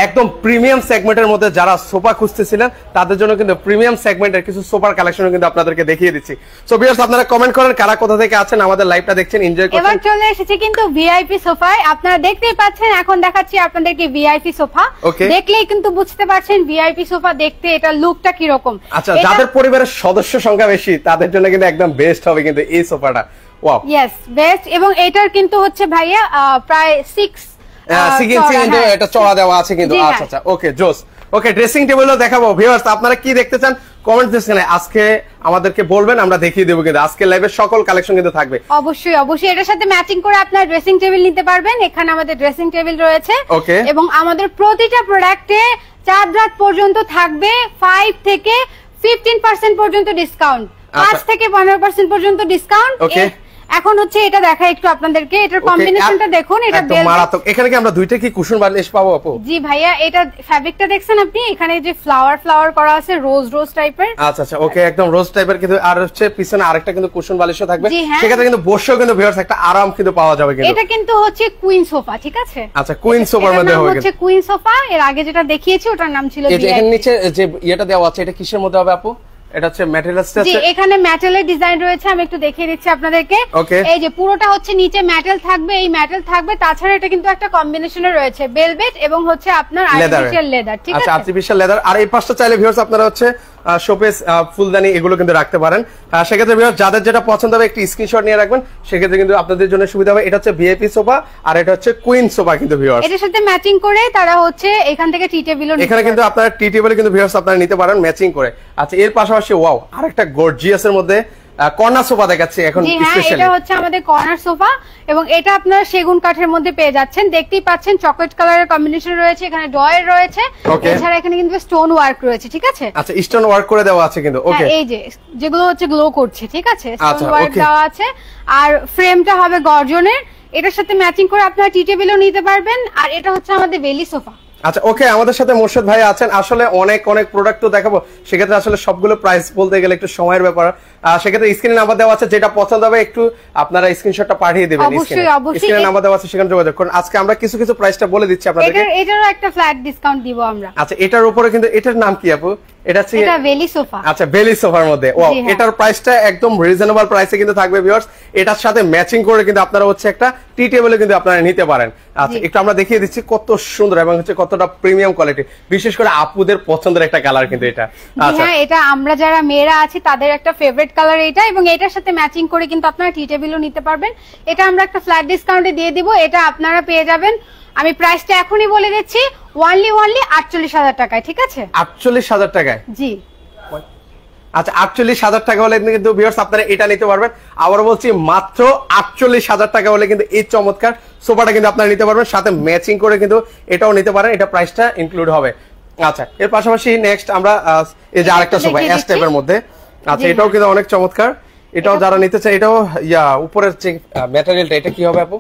একদম প্রিমিয়াম সেগমেন্টের মধ্যে যারা সোফা খুঁজতেছিলেন তাদের জন্য কিন্তু প্রিমিয়াম সেগমেন্টের কিছু সোফার কালেকশন কিন্তু আপনাদেরকে দেখিয়ে দিচ্ছি। সো ভিউয়ার্স আপনারা কমেন্ট করেন কারা কোথা থেকে আছেন, আমাদের লাইভটা দেখছেন, এনজয় করছেন। এবার চলে এসেছে কিন্তু ভিআইপি সোফায়, আপনারা দেখতেই পাচ্ছেন, এখন দেখাচ্ছি আপনাদেরকে ভিআইপি সোফা। দেখলেই কিন্তু বুঝতে পারছেন ভিআইপি সোফা দেখতে এটা লুকটা কি রকম। আচ্ছা, যাদের পরিবারের সদস্য সংখ্যা বেশি তাদের জন্য কিন্তু একদম বেস্ট হবে কিন্তু এই সোফাটা। Wow, yes best. এবং এটার কিন্তু হচ্ছে ভাইয়া প্রায় 6 ইঞ্চি কিন্তু এটা চড়া দেওয়া আছে কিন্তু। আচ্ছা আচ্ছা ওকে, জোস। ওকে, ড্রেসিং টেবিলও দেখাবো ভিউয়ার্স, আপনারা কি দেখতে চান কমেন্ট সেকশনে আজকে আমাদেরকে বলবেন, আমরা দেখিয়ে দেবো কিন্তু আজকে লাইভে সকল কালেকশন কিন্তু থাকবে। অবশ্যই অবশ্যই, এটার সাথে ম্যাচিং করে আপনার ড্রেসিং টেবিল নিতে পারবেন। এখানে আমাদের ড্রেসিং টেবিল রয়েছে এবং আমাদের প্রতিটা প্রোডাক্টে 4 রাত পর্যন্ত থাকবে 5 থেকে 15% পর্যন্ত ডিসকাউন্ট, 5 থেকে 15% পর্যন্ত ডিসকাউন্ট। এখন হচ্ছে এটা দেখা একটু আপনাদেরকে, এটার কম্বিনেশনটা দেখুন, এটা মারাত্মক। এখানে কি আমরা দুইটা কি কুশন বালিশ পাবো আপু? জি ভাইয়া, এটা ফ্যাব্রিকটা দেখছেন আপনি, এখানে যে ফ্লাওয়ার করা আছে রোজ টাইপের। আচ্ছা আচ্ছা ওকে, একদম রোজ টাইপের কিন্তু। আর হচ্ছে পিছনে আরেকটা কিন্তু কুশন বালিশও থাকবে, সেক্ষেত্রে কিন্তু বসেও কিন্তু ভিউয়ার্স একটা আরাম কিন্তু পাওয়া যাবে কিন্তু। এটা কিন্তু হচ্ছে কুইন সোফা, ঠিক আছে? আচ্ছা, কুইন সোফার মধ্যে হবে হচ্ছে কুইন সোফা। এর আগে যেটা দেখিয়েছি ওটার নাম ছিল এই যে এখানে নিচে যে ইয়েটা দেওয়া আছে, এটা কিসের মধ্যে হবে আপু? এটা হচ্ছে ম্যাটেরিয়ালসটা আছে। জি, এখানে মেটালের ডিজাইন রয়েছে, আমি একটু দেখিয়ে দিচ্ছি আপনাদেরকে। এই যে পুরোটা হচ্ছে নিচে মেটাল থাকবে, এই মেটাল থাকবে, তাছাড়া এটা কিন্তু একটা কম্বিনেশনে রয়েছে ভেলভেট এবং হচ্ছে আপনার আর্টিফিশিয়াল লেদার, ঠিক আছে? আচ্ছা, আর্টিফিশিয়াল লেদার। আর এই পাশটা চাইলে ভিউয়ার্স আপনারা হচ্ছে শোপিস ফুলদানি এগুলো কিন্তু রাখতে পারেন। সেক্ষেত্রে ভিউয়ার্স যাদের যেটা পছন্দ হবে একটি স্ক্রিনশট নিয়ে রাখবেন, সেক্ষেত্রে কিন্তু আপনাদের জন্য সুবিধা হবে। এটা হচ্ছে ভিআইপি সোফা আর এটা হচ্ছে কুইন সোফা কিন্তু ভিউয়ার্স। এটার সাথে ম্যাচিং করে তারা হচ্ছে এখান থেকে টি টেবিলও নিতে পারেন। এখানে কিন্তু আপনারা টি টেবিল কিন্তু ভিউয়ার্স আপনারা নিতে পারেন ম্যাচিং করে। আচ্ছা, এর পাশাপাশি ওয়াও আরেকটা গর্জিয়াস এর মধ্যে কর্নার সোফা দেখাচ্ছি এখন স্পেশালি। এটা হচ্ছে আমাদের কর্নার সোফা এবং এটা আপনারা সেগুন কাঠের মধ্যে পেয়ে যাচ্ছেন। দেখতেই পাচ্ছেন চকলেট কালারের কম্বিনেশন রয়েছে, এখানে ডয়ের রয়েছে, এছাড়া এখানে কিন্তু স্টোন ওয়ার্ক রয়েছে, ঠিক আছে? আচ্ছা, স্টোন ওয়ার্ক করে দেওয়া আছে কিন্তু। ওকে, এই যে যেগুলো হচ্ছে গ্লো করছে, ঠিক আছে? স্টোন ওয়ার্ক দেওয়া আছে আর ফ্রেমটা হবে গর্জনের। এটার সাথে ম্যাচিং করে আপনারা টি টেবিলও নিতে পারবেন। আর এটা হচ্ছে আমাদের বেলি সোফা। আচ্ছা ওকে, আমাদের সাথে মোর্শেদ ভাই আছেন। আসলে অনেক প্রোডাক্ট তো দেখাবো, সেক্ষেত্রে আসলে সবগুলো প্রাইস বলতে গেলে একটু সময়ের ব্যাপার। সেক্ষেত্রে স্ক্রিনে নাম্বার দেওয়া আছে, যেটা পছন্দ হবে একটু আপনারা স্ক্রিনশটটা পাঠিয়ে দিবেন। স্ক্রিনে নাম্বার দেওয়া আছে, সেখানে যোগাযোগ করুন। আজকে আমরা কিছু প্রাইসটা বলে দিচ্ছি আপনাদেরকে। এটারও একটা ফ্ল্যাট ডিসকাউন্ট দিব আমরা। আচ্ছা, এটার উপরে কিন্তু এটার নাম কি আপু? এটা বেলি সোফা। আচ্ছা, বেলি সোফার মধ্যে ওয়াও, এটার প্রাইসটা একদম রিজনেবল প্রাইসে কিন্তু থাকবে ভিউয়ার্স। এটার সাথে ম্যাচিং করে কিন্তু আপনারা হচ্ছে একটা টি টেবিলে কিন্তু আপনারা নিতে পারেন। আচ্ছা, একটু আমরা দেখিয়ে দিচ্ছি কত সুন্দর এবং হচ্ছে কতটা প্রিমিয়াম কোয়ালিটি, বিশেষ করে আপুদের পছন্দের একটা কালার কিন্তু এটা। আচ্ছা, এটা আমরা যারা মেয়েরা আছি তাদের একটা ফেভারিট কালার এটা, এবং এটার সাথে ম্যাচিং করে কিন্তু আপনারা টি টেবিলও নিতে পারবেন। এটা আমরা একটা ফ্ল্যাট ডিসকাউন্টে দিয়ে দিব। এটা আপনারা পেয়ে যাবেন, আমি প্রাইসটা এখনই বলে দিচ্ছি, ওনলি 48,000 টাকায়, ঠিক আছে? 48,000 টাকায়? জি। আচ্ছা, 48,000 টাকা হলে কিন্তু ভিউয়ার্স আপনারা এটা নিতে পারবেন। আবার বলছি, মাত্র 48,000 টাকা হলে কিন্তু এই চমৎকার সোফাটা কিন্তু আপনারা নিতে পারবেন, সাথে ম্যাচিং করে কিন্তু এটাও নিতে পারেন, এটা প্রাইসটা ইনক্লুড হবে। আচ্ছা, এর পাশাপাশি নেক্সট আমরা এই যে আরেকটা সোফা এস টাইপের মধ্যে। আচ্ছা, এটাও কিন্তু অনেক চমৎকার, এটাও যারা নিতে চায়, এটাও উপরের যে ম্যাটেরিয়ালটা এটা কি হবে আপু?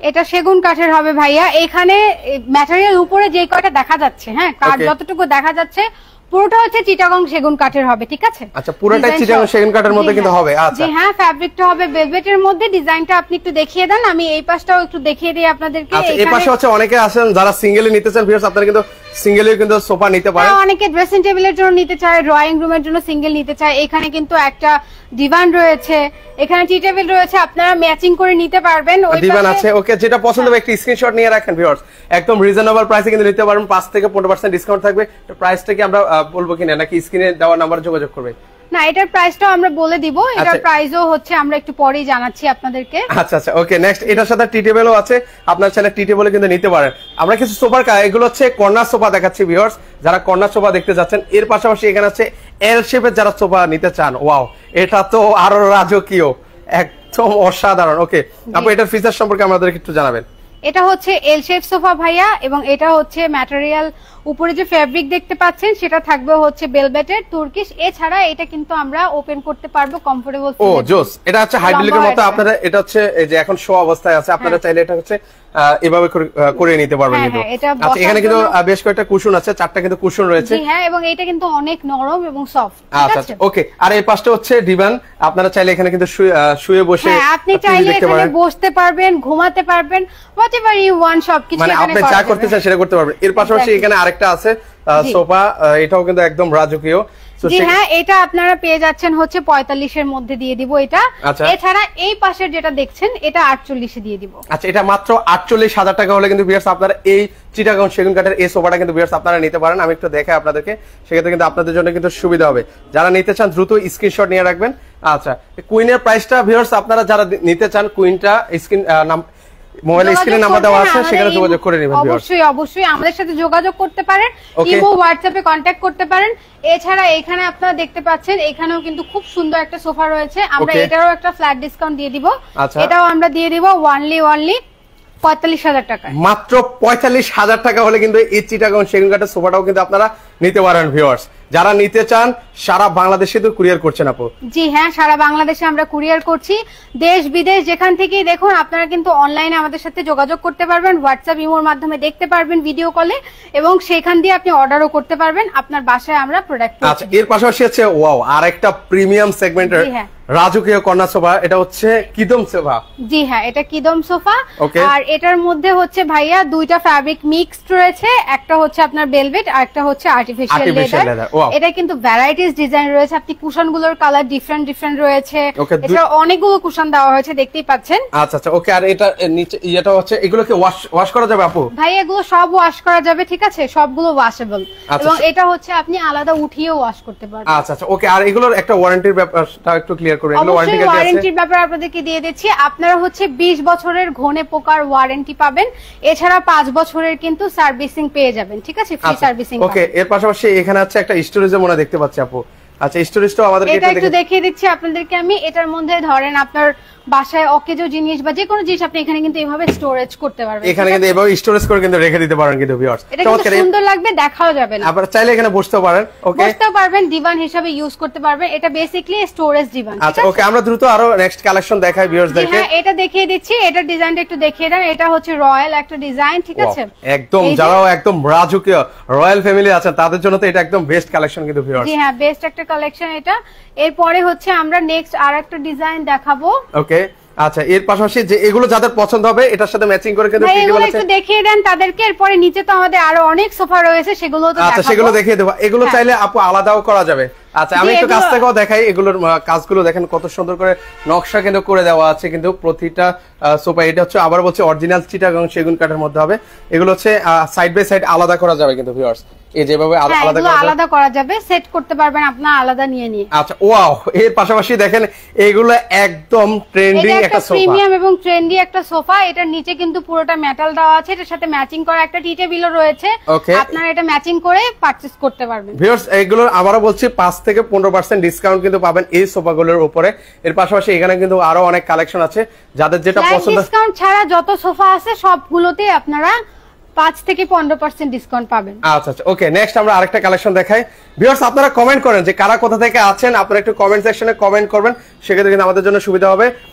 এটা সেগুন কাঠের হবে ভাইয়া। এখানে ম্যাটেরিয়াল উপরে যে কয়টা দেখা যাচ্ছে, হ্যাঁ, কাঠ যতটুকু দেখা যাচ্ছে পুরোটা হচ্ছে চিটাগং সেগুন কাঠের হবে, ঠিক আছে? আচ্ছা, পুরোটা চিটাগং সেগুন কাঠের মধ্যে কিন্তু হবে। আচ্ছা, জি হ্যাঁ, ফ্যাব্রিকটা হবে ভেলভেটের মধ্যে। ডিজাইনটা আপনি একটু দেখিয়ে দেন, আমি এই পাশটাও একটু দেখিয়ে দিই আপনাদেরকে। আচ্ছা, এই পাশে হচ্ছে অনেকে আছেন যারা সিঙ্গেলি নিতে চান ভিউয়ার্স, আপনারা কিন্তু সিঙ্গেলি কিন্তু সোফা নিতে পারেন। অনেকে ড্রেসিং টেবিলের জন্য নিতে চায়, ড্রয়িং রুমের জন্য সিঙ্গেল নিতে চায়। এখানে কিন্তু একটা ডিভান রয়েছে, এখানে টি টেবিল রয়েছে, আপনারা ম্যাচিং করে নিতে পারবেন। ওই ডিভান আছে। ওকে, যেটা পছন্দ হবে একটা স্ক্রিনশট নিয়ে রাখেন ভিউয়ার্স, একদম রিজনেবল প্রাইসে কিন্তু নিতে পারবেন। 5 থেকে 15% ডিসকাউন্ট থাকবে। তো প্রাইসটা কি আমরা বলবো কিনা, নাকি স্ক্রিনে দেওয়া নাম্বারে যোগাযোগ করবে? না, এটার প্রাইসটাও আমরা বলে দিব। এটার প্রাইসও হচ্ছে আমরা একটু পরেই জানাচ্ছি আপনাদেরকে। আচ্ছা আচ্ছা, ওকে। নেক্সট, এটার সাথে টি টেবিলও আছে, আপনার চাইলে টি টেবিলে কিন্তু নিতে পারেন। আমরা কিছু সোফার এগুলো হচ্ছে কর্নার সোফা দেখাচ্ছি ভিউয়ার্স, যারা কর্নার সোফা দেখতে যাচ্ছেন। এর পাশাপাশি এখানে আছে এল শেপের যারা সোফা নিতে চান। ওয়াও, এটা তো আরো রাজকীয়, একদম অসাধারণ। ওকে আপু, এটার ফিচার সম্পর্কে আমাদেরকে একটু জানাবেন। এটা হচ্ছে এল শেপ সোফা ভাইয়া, এবং এটা হচ্ছে ম্যাটেরিয়াল, উপরে যে ফেব্রিক দেখতে পাচ্ছেন সেটা থাকবে হচ্ছে বেলভেটের তুর্কিশ। এছাড়া এটা কিন্তু আমরা ওপেন করতে পারবো কমফোর্টেবল। ও জোস, এটা হচ্ছে হাইড্রোলিকের মতো। আপনারা এটা হচ্ছে এই যে এখন শো অবস্থায় আছে, আপনারা চাইলে এটা হচ্ছে এভাবে করে নিতে পারবেন কিন্তু। আচ্ছা, এখানে কিন্তু বেশ কয়েকটা কুশন আছে, 4টা কিন্তু কুশন রয়েছে। হ্যাঁ, এবং এটা কিন্তু অনেক নরম এবং সফট। আচ্ছা আচ্ছা, ওকে। আর এই পাশটা হচ্ছে ডিভান, আপনারা চাইলে এখানে কিন্তু শুয়ে বসে আপনি চাইলে এখানে বসতে পারবেন, ঘুমাতে পারবেন, হোয়াটএভার ইউ ওয়ান্ট সবকিছু মানে আপনি যা করতে চান সেটা করতে পারবেন। এর পাশাপাশি এখানে আরেকটা আছে সোফা, এটাও কিন্তু একদম রাজকীয়। জি হ্যাঁ, এটা আপনারা পেয়ে যাচ্ছেন হচ্ছে 45 এর মধ্যে দিয়ে দিব এটা। এছাড়া এই পাশের যেটা দেখছেন এটা 48 এ দিয়ে দিব। আচ্ছা, এটা মাত্র 48,000 টাকা হলে কিন্তু ভিউয়ার্স আপনারা এই চিটাগং সেগুন কাঠের এই সোফাটা কিন্তু ভিউয়ার্স আপনারা নিতে পারেন। আমি একটু দেখাই আপনাদেরকে, সেক্ষেত্রে কিন্তু আপনাদের জন্য কিন্তু সুবিধা হবে। যারা নিতে চান দ্রুত স্ক্রিনশট নিয়ে রাখবেন। আচ্ছা, কুইনের প্রাইসটা ভিউয়ার্স আপনারা যারা নিতে চান, কুইনটা স্ক্রিন মোবাইল স্ক্রিনে নাম্বার দেওয়া আছে, সেখানে যোগাযোগ করে নেবেন ভিউয়ার্স। অবশ্যই অবশ্যই আমাদের সাথে যোগাযোগ করতে পারেন, ইমো হোয়াটসঅ্যাপে কন্টাক্ট করতে পারেন। এছাড়া এখানে আপনারা দেখতে পাচ্ছেন এখানেও কিন্তু খুব সুন্দর একটা সোফা রয়েছে, আমরা এটারও একটা ফ্ল্যাট ডিসকাউন্ট দিয়ে দিব। এটাও আমরা দিয়ে দিব অনলি 45,000 টাকা। মাত্র 45,000 টাকা হলে কিন্তু এই চিটাগং সেগুন কাঠের সোফাটাও কিন্তু আপনারা নিতে পারেন ভিউয়ার্স। যারা নিতে চান সারা বাংলাদেশে তো কুরিয়ার করছেন আপু? জি হ্যাঁ, সারা বাংলাদেশে আমরা কুরিয়ার করছি। দেশ বিদেশ যেখান থেকেই দেখুন, আপনারা কিন্তু অনলাইনে আমাদের সাথে যোগাযোগ করতে পারবেন, হোয়াটসঅ্যাপ ইমোর মাধ্যমে দেখতে পারবেন ভিডিও কলে, এবং সেখান দিয়ে আপনি অর্ডারও করতে পারবেন। আপনার বাসায় আমরা প্রোডাক্ট। আচ্ছা, এর পাশাপাশি আছে ওয়াও আরেকটা প্রিমিয়াম সেগমেন্টের রাজকীয় কর্নার সোফা, এটা হচ্ছে কিদম সোফা। জি হ্যাঁ, এটা কিদম সোফা। আর এটার মধ্যে হচ্ছে ভাইয়া দুইটা ফ্যাব্রিক মিক্সড রয়েছে, একটা হচ্ছে আপনার ভেলভেট আর একটা হচ্ছে আর্টিফিশিয়াল লেদার। এটা কিন্তু ভ্যারাইটিস ডিজাইন রয়েছে, আপনি কুশন গুলোর কালার ডিফারেন্ট ডিফারেন্ট রয়েছে। এটা অনেকগুলো কুশন দেওয়া হয়েছে, দেখতেই পাচ্ছেন। আচ্ছা আচ্ছা, ওকে। আর এটা নিচে এটা হচ্ছে, এগুলো কি ওয়াশ করা যাবে আপু? ভাই এগুলো সব ওয়াশ করা যাবে, ঠিক আছে, সবগুলো ওয়াশেবল। এবং এটা হচ্ছে আপনি আলাদা উঠিয়েও ওয়াশ করতে পারবেন। আচ্ছা আচ্ছা, ওকে। আর এগুলোর একটা ওয়ারেন্টির ব্যাপারটা একটু ক্লিয়ার করুন। এগুলো ওয়ারেন্টির ব্যাপার আপনাদেরকে দিয়ে দিচ্ছি। আপনারা হচ্ছে 20 বছরের ঘনে পোকার ওয়ারেন্টি পাবেন, এছাড়া 5 বছরের কিন্তু সার্ভিসিং পেয়ে যাবেন, ঠিক আছে, ফ্রি সার্ভিসিং। ওকে, এর পাশাপাশি এখানে আছে একটা স্টোরেজ মনে দেখতে পাচ্ছি আপু। আচ্ছা, স্টোরেজটাও আমাদেরকে একটু দেখিয়ে দিচ্ছি আপনাদেরকে আমি। এটার মধ্যে ধরেন আপনার বাসায় অকেজো জিনিস বা যে কোনো জিনিস আপনি এখানে কিন্তু এইভাবে স্টোরেজ করতে পারবেন। এখানে কিন্তু এভাবে স্টোরেজ করে কিন্তু রেখে দিতে পারেন কিন্তু ভিউয়ার্স। এটা কিন্তু সুন্দর লাগবে, দেখাও যাবে না। আপনারা চাইলে এখানে বসতে পারেন। ওকে, বসতে পারবেন, ডিভান হিসেবে ইউজ করতে পারবেন। এটা বেসিক্যালি স্টোরেজ ডিভান। আচ্ছা, ওকে। আমরা দ্রুত আরো নেক্সট কালেকশন দেখাই ভিউয়ার্সদেরকে। হ্যাঁ, এটা দেখিয়ে দিচ্ছি। এটার ডিজাইনটা একটু দেখিয়ে দেন। এটা হচ্ছে রয়্যাল একটা ডিজাইন, ঠিক আছে, একদম যারাও একদম রাজকীয় রয়্যাল ফ্যামিলি আছেন তাদের জন্য তো এটা একদম বেস্ট কালেকশন কিন্তু ভিউয়ার্স। জি হ্যাঁ, বেস্ট একটা কালেকশন এটা। এরপরে হচ্ছে আমরা নেক্সট আরেকটা ডিজাইন দেখাবো। ওকে, আচ্ছা, এর পাশাপাশি যে এগুলো যাদের পছন্দ হবে এটার সাথে ম্যাচিং করে কিন্তু এগুলো একটু দেখিয়ে দেন তাদেরকে। এরপরে নিচে তো আমাদের আরো অনেক সোফা রয়েছে, সেগুলো তো দেখাবো। আচ্ছা, সেগুলো দেখিয়ে দেব। এগুলো চাইলে আপু আলাদাও করা যাবে। আচ্ছা, আমি একটু কাছ থেকেও দেখাই। এগুলোর কাজগুলো দেখেন কত সুন্দর করে নকশা কিন্তু করে দেওয়া আছে কিন্তু প্রতিটা সোফা। এটা হচ্ছে আবার বলছে অরিজিনাল চিটাগং সেগুন কাঠের মধ্যে হবে। এগুলো হচ্ছে সাইড বাই সাইড আলাদা করা যাবে কিন্তু ভিউয়ার্স, এই যেভাবে আলাদা করা যাবে, সেট করতে পারবেন আপনারা আলাদা নিয়ে নিয়ে। আচ্ছা, ওয়াও। এর পাশাপাশি দেখেন এগুলো একদম ট্রেন্ডিং একটা সোফা, প্রিমিয়াম এবং ট্রেন্ডি একটা সোফা। এটার নিচে কিন্তু পুরোটা মেটাল দেওয়া আছে, এটার সাথে ম্যাচিং করা একটা টি টেবিলও রয়েছে। আপনারা এটা ম্যাচিং করে পারচেজ করতে পারবেন ভিউয়ার্স। এগুলোর আবারও বলছি 5 থেকে 15% ডিসকাউন্ট কিন্তু পাবেন এই সোফাগুলোর উপরে। এর পাশাপাশি এখানে কিন্তু আরো অনেক কালেকশন আছে, যাদের যেটা পছন্দ। ডিসকাউন্ট ছাড়া যত সোফা আছে সবগুলোতে আপনারা 5 থেকে 15% ডিসকাউন্ট পাবেন। আচ্ছা আচ্ছা, ওকে। নেক্সট আমরা আরেকটা কালেকশন দেখাই ভিউয়ার্স। আপনারা কমেন্ট করেন যে কারা কোথা থেকে আছেন, আপনারা একটু কমেন্ট সেকশনে কমেন্ট করবেন, সেক্ষেত্রে কিন্তু আমাদের জন্য সুবিধা হবে।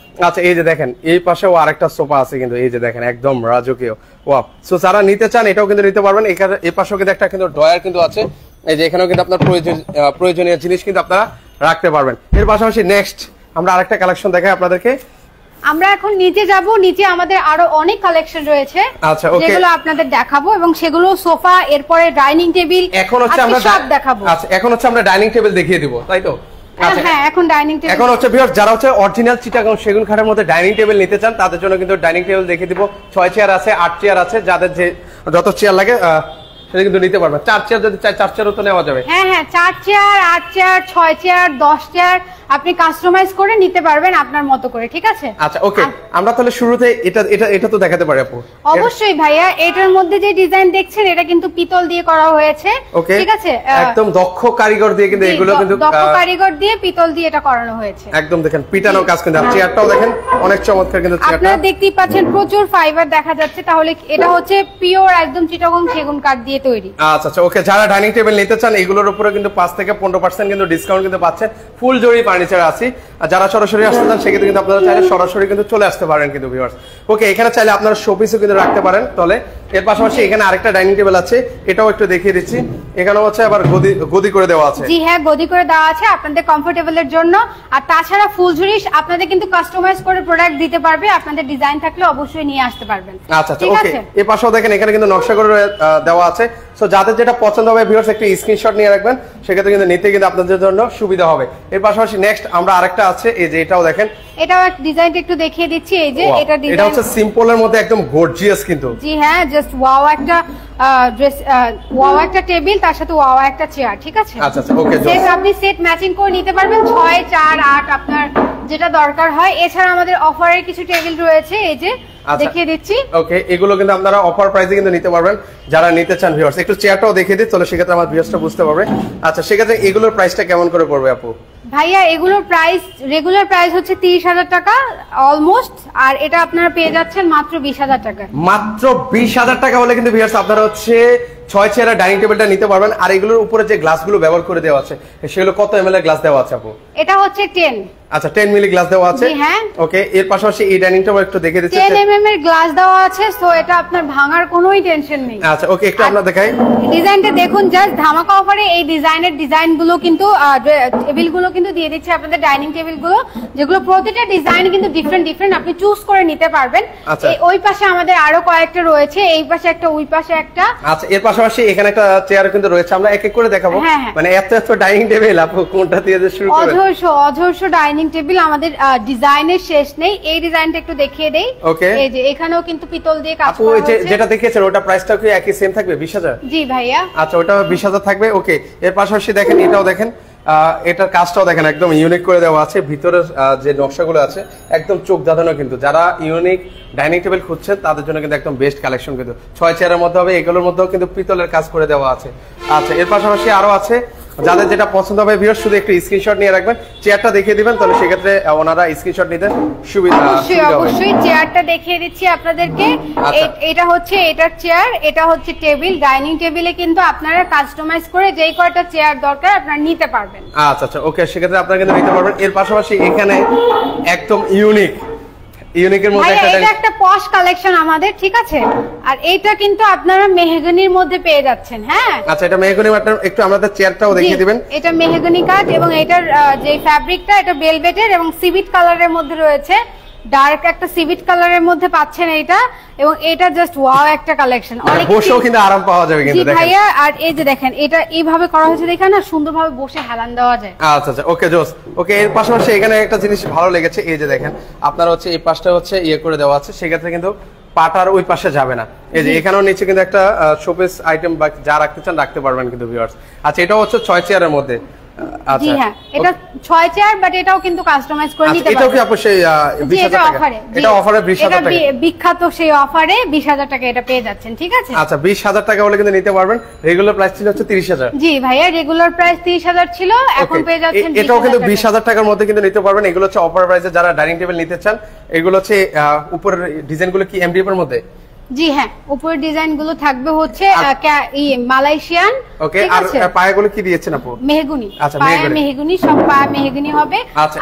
আচ্ছা, এই যে দেখেন এই পাশেও আরেকটা সোফা আছে কিন্তু, এই যে দেখেন একদম রাজকীয়। ওয়াও। সো যারা নিতে চান এটাও কিন্তু নিতে পারবেন। এখানে এই পাশেও কিন্তু একটা কিন্তু ড্রয়ার কিন্তু আছে, এই যে এখানেও কিন্তু আপনার প্রয়োজনীয় জিনিস কিন্তু আপনারা রাখতে পারবেন। এর পাশাপাশি নেক্সট আমরা আরেকটা কালেকশন দেখাই আপনাদেরকে। আমরা এখন নিচে যাব, নিচে আমাদের আরো অনেক কালেকশন রয়েছে, আচ্ছা ওকে, যেগুলো আপনাদের দেখাবো এবং সেগুলো সোফা, এরপরে ডাইনিং টেবিল, এখন হচ্ছে আমরা সব দেখাবো। আচ্ছা এখন হচ্ছে আমরা ডাইনিং টেবিল দেখিয়ে দিব, তাই তো? আচ্ছা হ্যাঁ, এখন ডাইনিং টেবিল, এখন হচ্ছে ভিউয়ার্স যারা হচ্ছে অরিজিনাল চিটাগাং সেগুন কাঠের মধ্যে ডাইনিং টেবিল নিতে চান তাদের জন্য কিন্তু ডাইনিং টেবিল দেখিয়ে দিব। 6 চেয়ার আছে, 8 চেয়ার আছে, যাদের যে যত চেয়ার লাগে সেটা কিন্তু নিতে পারবেন। 4 চেয়ার যদি চাই 4 চেয়ারও তো নেওয়া যাবে। হ্যাঁ হ্যাঁ, 4 চেয়ার, 8 চেয়ার, 6 চেয়ার, 10 চেয়ার আপনি কাস্টমাইজ করে নিতে পারবেন আপনার মতো করে, ঠিক আছে? আচ্ছা ওকে, আমরা তাহলে শুরুতে এটা এটা এটা তো দেখাতে পারি আপু। অবশ্যই ভাইয়া, এটার মধ্যে যে ডিজাইন দেখছেন এটা কিন্তু পিতল দিয়ে করা হয়েছে, ঠিক আছে? একদম দক্ষ কারিগর দিয়ে কিন্তু এগুলো কিন্তু দক্ষ কারিগর দিয়ে পিতল দিয়ে এটা করানো হয়েছে। একদম দেখেন পিটানো কাজ কিন্তু। চেয়ারটাও দেখেন অনেক চমৎকার কিন্তু চেয়ারটা। আপনারা দেখতেই পাচ্ছেন প্রচুর ফাইবার দেখা যাচ্ছে, তাহলে এটা হচ্ছে পিওর একদম চিটাগং সেগুন কাঠ দিয়ে তৈরি। আচ্ছা আচ্ছা ওকে, যারা ডাইনিং টেবিল নিতে চান এগুলোর উপরে কিন্তু 5 থেকে 15% কিন্তু ডিসকাউন্ট কিন্তু পাচ্ছেন। ফুল জরি ফার্নিচার আছে। আর যারা সরাসরি আসতে চান সেক্ষেত্রে কিন্তু আপনারা চাইলে সরাসরি কিন্তু চলে আসতে পারেন কিন্তু ভিউয়ার্স। ওকে, এখানে চাইলে আপনারা শোপিসও কিন্তু রাখতে পারেন তলে। এর পাশাপাশি এখানে আরেকটা ডাইনিং টেবিল আছে, এটাও একটু দেখিয়ে দিচ্ছি। এখানে হচ্ছে আবার গদি করে দেওয়া আছে। জি হ্যাঁ, গদি করে দেওয়া আছে আপনাদের কমফোর্টেবলের জন্য। আর তাছাড়া ফুলঝুরি আপনাদের কিন্তু কাস্টমাইজ করে প্রোডাক্ট দিতে পারবে, আপনাদের ডিজাইন থাকলে অবশ্যই নিয়ে আসতে পারবেন। আচ্ছা আচ্ছা ওকে, এই পাশেও দেখেন এখানে কিন্তু নকশা করে দেওয়া আছে। সো যাদের যেটা পছন্দ হবে ভিউয়ার্স একটা স্ক্রিনশট নিয়ে রাখবেন, সেক্ষেত্রে কিন্তু নিতে কিন্তু আপনাদের জন্য সুবিধা হবে। এর পাশাপাশি নেক্সট আমরা আরেকটা আছে, এই যে এটাও দেখেন, এটাও এক ডিজাইনটা একটু দেখিয়ে দিচ্ছি। এই যে এটা ডিজাইন, এটা হচ্ছে সিম্পলের মধ্যে একদম গর্জিয়াস কিন্তু। জি হ্যাঁ, জাস্ট ওয়াও একটা ড্রেস, ওয়াও একটা টেবিল, তার সাথে ওয়াও একটা চেয়ার, ঠিক আছে? আচ্ছা আচ্ছা ওকে, সেট আপনি সেট ম্যাচিং করে নিতে পারবেন 6, 4, 8 আপনার যেটা দরকার হয়। এছাড়া আমাদের অফারের কিছু টেবিল রয়েছে, এই যে দেখিয়ে দিচ্ছি। ওকে, এগুলো কিন্তু আপনারা অফার প্রাইসে কিন্তু নিতে পারবেন যারা নিতে চান ভিউয়ার্স। একটু চেয়ারটাও দেখিয়ে দিই, তাহলে সেক্ষেত্রে আমার ভিউয়ার্সটা বুঝতে পারবে। আচ্ছা, সেক্ষেত্রে এগুলোর প্রাইসটা কেমন করে পড়বে আপু? ভাইয়া এগুলোর প্রাইস, রেগুলার প্রাইস হচ্ছে 30,000 টাকা অলমোস্ট, আর এটা আপনারা পেয়ে যাচ্ছেন মাত্র 20,000 টাকা। মাত্র 20,000 টাকা হলে কিন্তু ভিউয়ার্স আপনারা হচ্ছে 6 চেয়ারের ডাইনিং টেবিলটা নিতে পারবেন। আর এগুলোর উপরে যে গ্লাসগুলো ব্যবহার করে দেওয়া আছে সেগুলো কত ml এর গ্লাস দেওয়া আছে আপু? এটা হচ্ছে 10। আচ্ছা, 10 মিলি গ্লাস দেওয়া আছে। হ্যাঁ ওকে, এর পাশাপাশি এই ডাইনিংটাও একটু দেখে দিচ্ছি। 10 mm এর গ্লাস দেওয়া আছে, সো এটা আপনার ভাঙার কোনোই টেনশন নেই। আচ্ছা ওকে, একটু আমরা দেখাই ডিজাইনটা দেখুন, জাস্ট ধামাকা অফারে এই ডিজাইনগুলো কিন্তু টেবিলগুলো কিন্তু দিয়ে দিচ্ছে আপনাদের, ডাইনিং টেবিলগুলো, যেগুলো প্রতিটা ডিজাইন কিন্তু ডিফারেন্ট, আপনি চুজ করে নিতে পারবেন। ওই পাশে আমাদের আরো কয়েকটা রয়েছে, এই পাশে একটা, ওই পাশে একটা। আচ্ছা, এর পাশাপাশি এখানে একটা চেয়ার কিন্তু রয়েছে, আমরা এক এক করে দেখাবো। মানে এত ডাইনিং টেবিল আপু কোনটা দিয়ে শুরু করবেন? অজস্র ডাইনিং টেবিল আমাদের, ডিজাইনের শেষ নেই। এই ডিজাইনটা একটু দেখিয়ে দেই। এই যে এখানেও কিন্তু পিতল দিয়ে কাজ করা হয়েছে। যেটা দেখিয়েছেন ওটা প্রাইসটাও কি একই সেম থাকবে 20,000? জি ভাইয়া। আচ্ছা, ওটা 20,000 থাকবে। ওকে, এর পাশাপাশি দেখেন এটাও দেখেন, এটার কাজটাও দেখেন একদম ইউনিক করে দেওয়া আছে। ভিতরের যে নকশাগুলো আছে একদম চোখ ধাঁধানো কিন্তু। যারা ইউনিক ডাইনিং টেবিল খুঁজছেন তাদের জন্য কিন্তু একদম বেস্ট কালেকশন কিন্তু। 6 চেয়ারের মধ্যে হবে, এগুলোর মধ্যেও কিন্তু পিতলের কাজ করে দেওয়া আছে। আচ্ছা, এর পাশাপাশি আরো আছে, যাদের যেটা পছন্দ হবে ভিউয়ার্স শুধু একটু স্ক্রিনশট নিয়ে রাখবেন, চেয়ারটা দেখিয়ে দিবেন, তাহলে সেক্ষেত্রে ওনারা স্ক্রিনশট নিতে সুবিধা হবে। অবশ্যই চেয়ারটা দেখিয়ে দিচ্ছি আপনাদেরকে। এটা হচ্ছে এটার চেয়ার, এটা হচ্ছে টেবিল। ডাইনিং টেবিলে কিন্তু আপনারা কাস্টমাইজ করে যেই কয়টা চেয়ার দরকার আপনারা নিতে পারবেন। আচ্ছা আচ্ছা ওকে, সেক্ষেত্রে আপনারা কিন্তু নিতে পারবেন। এর পাশাপাশি এখানে একদম ইউনিকের মধ্যে এটা একটা পশ কালেকশন আমাদের, ঠিক আছে? আর এইটা কিন্তু আপনারা মেহগনির মধ্যে পেয়ে যাচ্ছেন। হ্যাঁ আচ্ছা, এটা মেহগনি মাত্র, একটু আমাদের চেয়ারটাও দেখিয়ে দিবেন। এটা মেহগনি কাঠ এবং এটার যে ফ্যাব্রিকটা এটা ভেলভেটের এবং সিভিট কালারের মধ্যে রয়েছে। ডার্ক একটা সিভিট কালারের মধ্যে পাচ্ছেন এইটা, এবং এটা জাস্ট ওয়াও একটা কালেকশন। অনেক বসেও কিন্তু আরাম পাওয়া যাবে কিন্তু দেখেন ভাইয়া। আর এই যে দেখেন এটা এইভাবে করা হয়েছে, দেখেন না সুন্দরভাবে বসে হেলান দেওয়া যায়। আচ্ছা আচ্ছা ওকে, জোস। ওকে, এর পাশাপাশি এখানে একটা জিনিস ভালো লেগেছে, এই যে দেখেন আপনার হচ্ছে এই পাশটা হচ্ছে ইয়ে করে দেওয়া আছে, সেক্ষেত্রে কিন্তু পাটার ওই পাশে যাবে না। এই যে এখানেও নিচে কিন্তু একটা শোপিস আইটেম বা যা রাখতে চান রাখতে পারবেন কিন্তু ভিউয়ার্স। আচ্ছা, এটাও হচ্ছে 6 চেয়ারের মধ্যে। জি হ্যাঁ, এটা 6 চেয়ার, বাট এটাও কিন্তু কাস্টমাইজ করে নিতে পারবেন। এটাও কি অবশ্যই 20,000 টাকা? এটা অফারে 20,000 টাকা, বিখ্যাত সেই অফারে 20,000 টাকা এটা পেয়ে যাচ্ছেন, ঠিক আছে? আচ্ছা, 20,000 টাকা হলে কিন্তু নিতে পারবেন। রেগুলার প্রাইস ছিল হচ্ছে 30,000। জি ভাইয়া, রেগুলার প্রাইস 30,000 ছিল, এখন পেয়ে যাচ্ছেন এটাও কিন্তু 20,000 টাকার মধ্যে কিন্তু নিতে পারবেন। এগুলো হচ্ছে অফার প্রাইসে যারা ডাইনিং টেবিল নিতে চান। এগুলো হচ্ছে উপরের ডিজাইনগুলো কি এমডিএফ এর মধ্যে? জি হ্যাঁ, উপরের ডিজাইন গুলো থাকবে হচ্ছে মালয়েশিয়ান। ওকে, আর পায়াগুলো কি দিয়েছেন আপু? মেহগুনি। আচ্ছা, পায়া মেহগুনি, সব পায়া মেহগুনি হবে। আচ্ছা,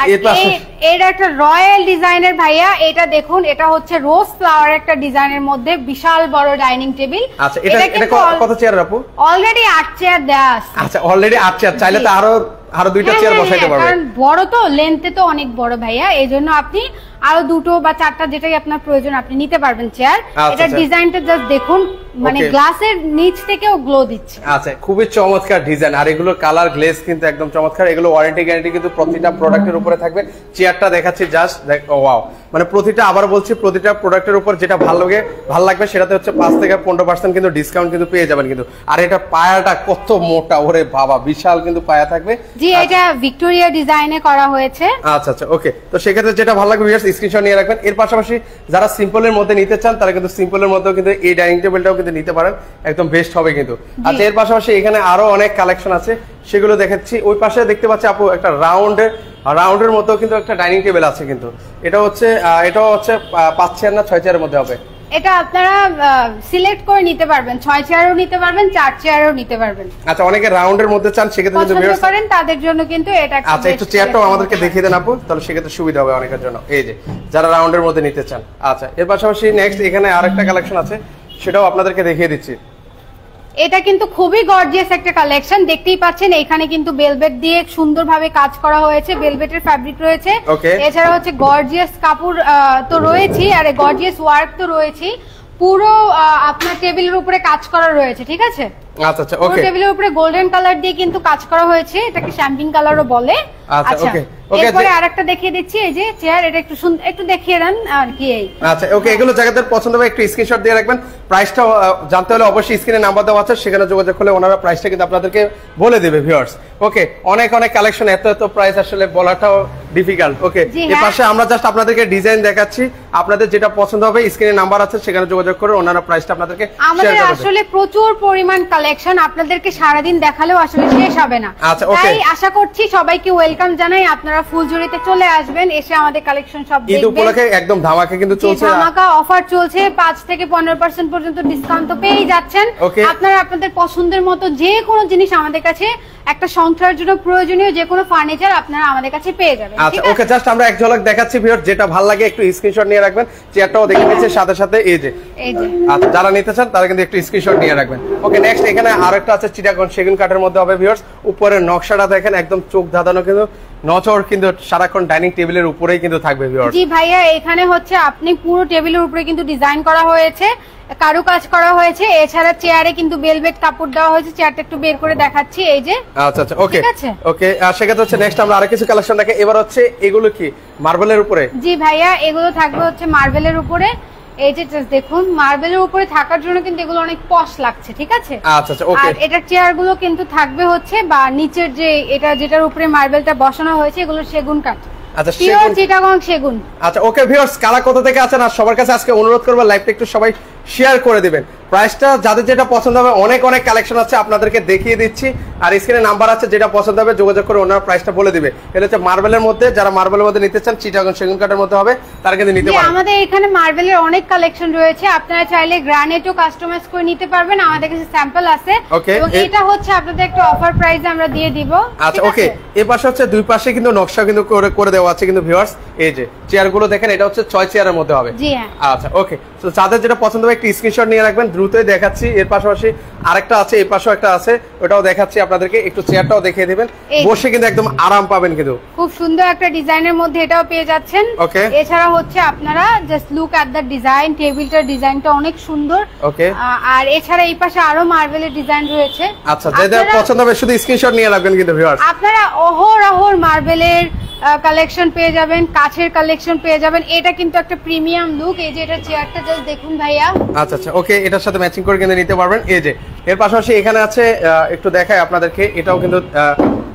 এর একটা রয়্যাল ডিজাইনের ভাইয়া, এটা দেখুন, এটা হচ্ছে রোজ ফ্লাওয়ার একটা ডিজাইনের মধ্যে বিশাল বড় ডাইনিং টেবিল। আচ্ছা, এটা কত চেয়ার আপু? অলরেডি 8 চেয়ার দেয়া আছে। আচ্ছা, অলরেডি 8 চেয়ার, চাইলে তো আরো দুইটা চেয়ার বসাইতে পারবেন। কারণ বড় তো, লেন্থে তো অনেক বড় ভাইয়া, এইজন্য আপনি আরো দুটো বা চারটা যেটাই আপনার প্রয়োজন আপনি নিতে পারবেন চেয়ার। এটা ডিজাইনটা জাস্ট দেখুন, মানে গ্লাসের নিচ থেকেও গ্লো দিচ্ছে। আচ্ছা, খুবই চমৎকার ডিজাইন, আর এগুলোর কালার গ্লেজ কিন্তু একদম চমৎকার। এগুলো ওয়ারেন্টি গ্যারান্টি কিন্তু প্রতিটা প্রোডাক্টের উপরে থাকবে। চেয়ারটা দেখাচ্ছি জাস্ট, ওয়াও, মানে প্রতিটা, আবার বলছি, প্রতিটা প্রোডাক্টের উপর যেটা ভালো লাগবে সেটাতে হচ্ছে 5 থেকে 15% কিন্তু ডিসকাউন্ট কিন্তু পেয়ে যাবেন কিন্তু। আর এটা পায়াটা কত মোটা, ওরে বাবা, বিশাল কিন্তু পায়া থাকবে। জি, এটা ভিক্টোরিয়া ডিজাইনে করা হয়েছে। আচ্ছা আচ্ছা, ওকে, তো সেক্ষেত্রে যেটা ভালো লাগবে ভিউয়ার্স স্ক্রিনশট নিয়ে রাখবেন। এর পাশাপাশি যারা সিম্পলের মধ্যে নিতে চান তারা কিন্তু সিম্পলের মধ্যেও কিন্তু এই ডাইনিং টেবিলটাও কিন্তু নিতে পারেন, একদম বেস্ট হবে কিন্তু। আচ্ছা, এর পাশাপাশি এখানে আরো অনেক কালেকশন আছে, সেগুলো দেখাচ্ছি। ওই পাশে দেখতে পাচ্ছি আপু একটা রাউন্ডের মতো কিন্তু একটা ডাইনিং টেবিল আছে কিন্তু। এটাও হচ্ছে 5 চেয়ার না 6 চেয়ারের মধ্যে হবে। এটা আপনারা সিলেক্ট করে নিতে পারবেন, 6 চেয়ারও নিতে পারবেন, 4 চেয়ারও নিতে পারবেন। আচ্ছা, অনেকে রাউন্ডের মধ্যে চান, সেক্ষেত্রে কিন্তু ভিউয়ার্স করেন, তাদের জন্য কিন্তু এটা। আচ্ছা, একটু চেয়ারটাও আমাদেরকে দেখিয়ে দেন আপু, তাহলে সেক্ষেত্রে সুবিধা হবে অনেকের জন্য, এই যে যারা রাউন্ডের মধ্যে নিতে চান। আচ্ছা, এর পাশাপাশি নেক্সট এখানে আরেকটা কালেকশন আছে, সেটাও আপনাদেরকে দেখিয়ে দিচ্ছি। এটা কিন্তু খুবই গর্জিয়াস একটা কালেকশন, দেখতেই পাচ্ছেন। এখানে কিন্তু বেলভেট দিয়ে সুন্দরভাবে কাজ করা হয়েছে, বেলভেটের ফ্যাব্রিক রয়েছে। এছাড়া হচ্ছে গর্জিয়াস কাপড় তো রয়েছে, আর গর্জিয়াস ওয়ার্ক তো রয়েছে। পুরো আপনার টেবিলের উপরে কাজ করা রয়েছে, ঠিক আছে? আচ্ছা আচ্ছা, ওকে, টেবিলের উপরে গোল্ডেন কালার দিয়ে কিন্তু কাজ করা হয়েছে, এটাকে শ্যাম্পিং কালারও বলে। আচ্ছা, ওকে, এরপরে আরেকটা দেখিয়ে দিচ্ছি, এই যে চেয়ার, এটা একটু দেখিয়ে দেন আর কি। আচ্ছা, ওকে, এগুলো জায়গাতে পছন্দ হবে একটু স্ক্রিনশট দিয়ে রাখবেন। প্রাইসটা জানতে হলে অবশ্যই স্ক্রিনে নাম্বার দেওয়া আছে, সেখানে যোগাযোগ করলে ওনারা প্রাইসটা কিন্তু আপনাদেরকে বলে দেবে ভিউয়ার্স। ওকে, অনেক কালেকশন, এত প্রাইস আসলে বলাটাও ডিফিকাল্ট। ওকে, এর পাশে আমরা জাস্ট আপনাদেরকে ডিজাইন দেখাচ্ছি, আপনাদের যেটা পছন্দ হবে স্ক্রিনে নাম্বার আছে, সেখানে যোগাযোগ করে ওনারা প্রাইসটা আপনাদেরকে শেয়ার আমাদের করবে। আসলে প্রচুর পরিমাণ কালেকশন, আপনাদেরকে সারাদিন দেখালেও আসলে শেষ হবে না। আচ্ছা, ওকে, তাই আশা করছি সবাইকে ওয়েলকাম জানাই, আপনারা ফুলঝুরিতে চলে আসবেন, এসে আমাদের কালেকশন সব দেখবেন। ঈদ উপলক্ষে একদম ধামাকা কিন্তু চলছে, ধামাকা অফার চলছে, 5 থেকে 15% পর্যন্ত ডিসকাউন্ট তো পেয়ে যাচ্ছেন। আপনারা আপনাদের পছন্দের মতো যে কোনো জিনিস আমাদের কাছে, একটা সংসারের জন্য প্রয়োজনীয় যে কোনো ফার্নিচার আপনারা আমাদের কাছে পেয়ে যাবেন। আচ্ছা, ওকে, জাস্ট আমরা এক ঝলক দেখাচ্ছি ভিউয়ার, যেটা ভালো লাগে একটু স্ক্রিনশট নিয়ে রাখবেন। চেয়ারটাও দেখে নিচ্ছে সাথে সাথে, এই যে। আচ্ছা, যারা নিতে চান তারা কিন্তু একটু স্ক্রিনশট নিয়ে রাখবেন। ওকে, নেক্সট এখানে আরেকটা আছে চিটাগং সেগুন কাঠের মধ্যে হবে ভিউয়ার্স। উপরের নকশাটা দেখেন, একদম চোখ ধাঁধানো কিন্তু, নজর কিন্তু সারাক্ষণ ডাইনিং টেবিলের উপরেই কিন্তু থাকবে ভিউয়ার্স। জি ভাইয়া, এখানে হচ্ছে আপনি পুরো টেবিলের উপরে কিন্তু ডিজাইন করা হয়েছে, কারুকাজ করা হয়েছে। এছাড়া চেয়ারে কিন্তু বেলভেট কাপড় দেওয়া হয়েছে। চেয়ারটা একটু বের করে দেখাচ্ছি, এই যে। আচ্ছা আচ্ছা, ওকে ওকে, সেক্ষেত্রে হচ্ছে নেক্সট আমরা আরেক কিছু কালেকশন দেখে। এবার হচ্ছে এগুলো কি মার্বেলের উপরে? জি ভাইয়া, এগুলো থাকবে হচ্ছে মার্বেলের উপরে। এই যে জাস্ট দেখুন, মার্বেলের উপরে থাকার জন্য কিন্তু এগুলো অনেক পশ লাগছে, ঠিক আছে? আচ্ছা আচ্ছা, ওকে। আর এটার চেয়ারগুলো কিন্তু থাকবে হচ্ছে, বা নিচের যে এটা যেটার উপরে মার্বেলটা বসানো হয়েছে, এগুলো সেগুন কাঠ। আচ্ছা, পিওর চিটাগং সেগুন। আচ্ছা, ওকে ভিউয়ার্স, কারা কোথা থেকে আছেন আর সবার কাছে আজকে অনুরোধ করব লাইভটা একটু সবাই শেয়ার করে দিবেন। প্রাইসটা যাদের যেটা পছন্দ হবে, অনেক কালেকশন আছে, আপনাদেরকে দেখিয়ে দিচ্ছি। আর স্ক্রিনে নাম্বার আছে, যেটা পছন্দ হবে যোগাযোগ করে ওনারা প্রাইসটা বলে দিবে। এটা হচ্ছে মার্বেলের মধ্যে, যারা মার্বেলের মধ্যে নিতে চান, চিটাগং সেগুন কাঠের মধ্যে হবে, তারা কিন্তু নিতে পারবেন। আমাদের এখানে মার্বেলের অনেক কালেকশন রয়েছে, আপনারা চাইলে গ্রানাইটও কাস্টমাইজ করে নিতে পারবেন, আমাদের কাছে স্যাম্পল আছে। এবং এটা হচ্ছে আপনাদের একটা অফার প্রাইসে আমরা দিয়ে দিব। আচ্ছা, ওকে, এই পাশে হচ্ছে দুই পাশে কিন্তু নকশা কিন্তু করে দেওয়া আছে কিন্তু ভিউয়ার্স। এই যে চেয়ারগুলো দেখেন, এটা হচ্ছে 6 চেয়ারের মধ্যে হবে। জি হ্যাঁ। আচ্ছা, ওকে, তো যাদের যেটা পছন্দ হবে একটু স্ক্রিনশট নিয়ে রাখবেন, দ্রুতই দেখাচ্ছি। এর পাশাপাশি আরেকটা আছে, এই পাশেও একটা আছে, ওটাও দেখাচ্ছি আপনাদেরকে। একটু চেয়ারটাও দেখিয়ে দিবেন, বসে কিন্তু একদম আরাম পাবেন কিন্তু। খুব সুন্দর একটা ডিজাইনের মধ্যে এটাও পেয়ে যাচ্ছেন। ওকে, এছাড়া হচ্ছে আপনারা just look at the design, টেবিলটার ডিজাইনটা অনেক সুন্দর। ওকে, আর এছাড়া এই পাশে আরো মার্বেলের ডিজাইন রয়েছে। আচ্ছা, যাদের পছন্দ হবে শুধু স্ক্রিনশট নিয়ে রাখবেন কিন্তু ভিউয়ার্স। আপনারা অহরহ মার্বেলের কালেকশন পেয়ে যাবেন, কাচের কালেকশন পেয়ে যাবেন। এটা কিন্তু একটা প্রিমিয়াম লুক। এই যে এটা চেয়ারটা জাস্ট দেখুন ভাইয়া। আচ্ছা আচ্ছা, ওকে, এটার সাথে ম্যাচিং করে কিন্তু নিতে পারবেন। এই যে এর পাশাপাশি এখানে আছে, একটু দেখাই আপনাদেরকে, এটাও কিন্তু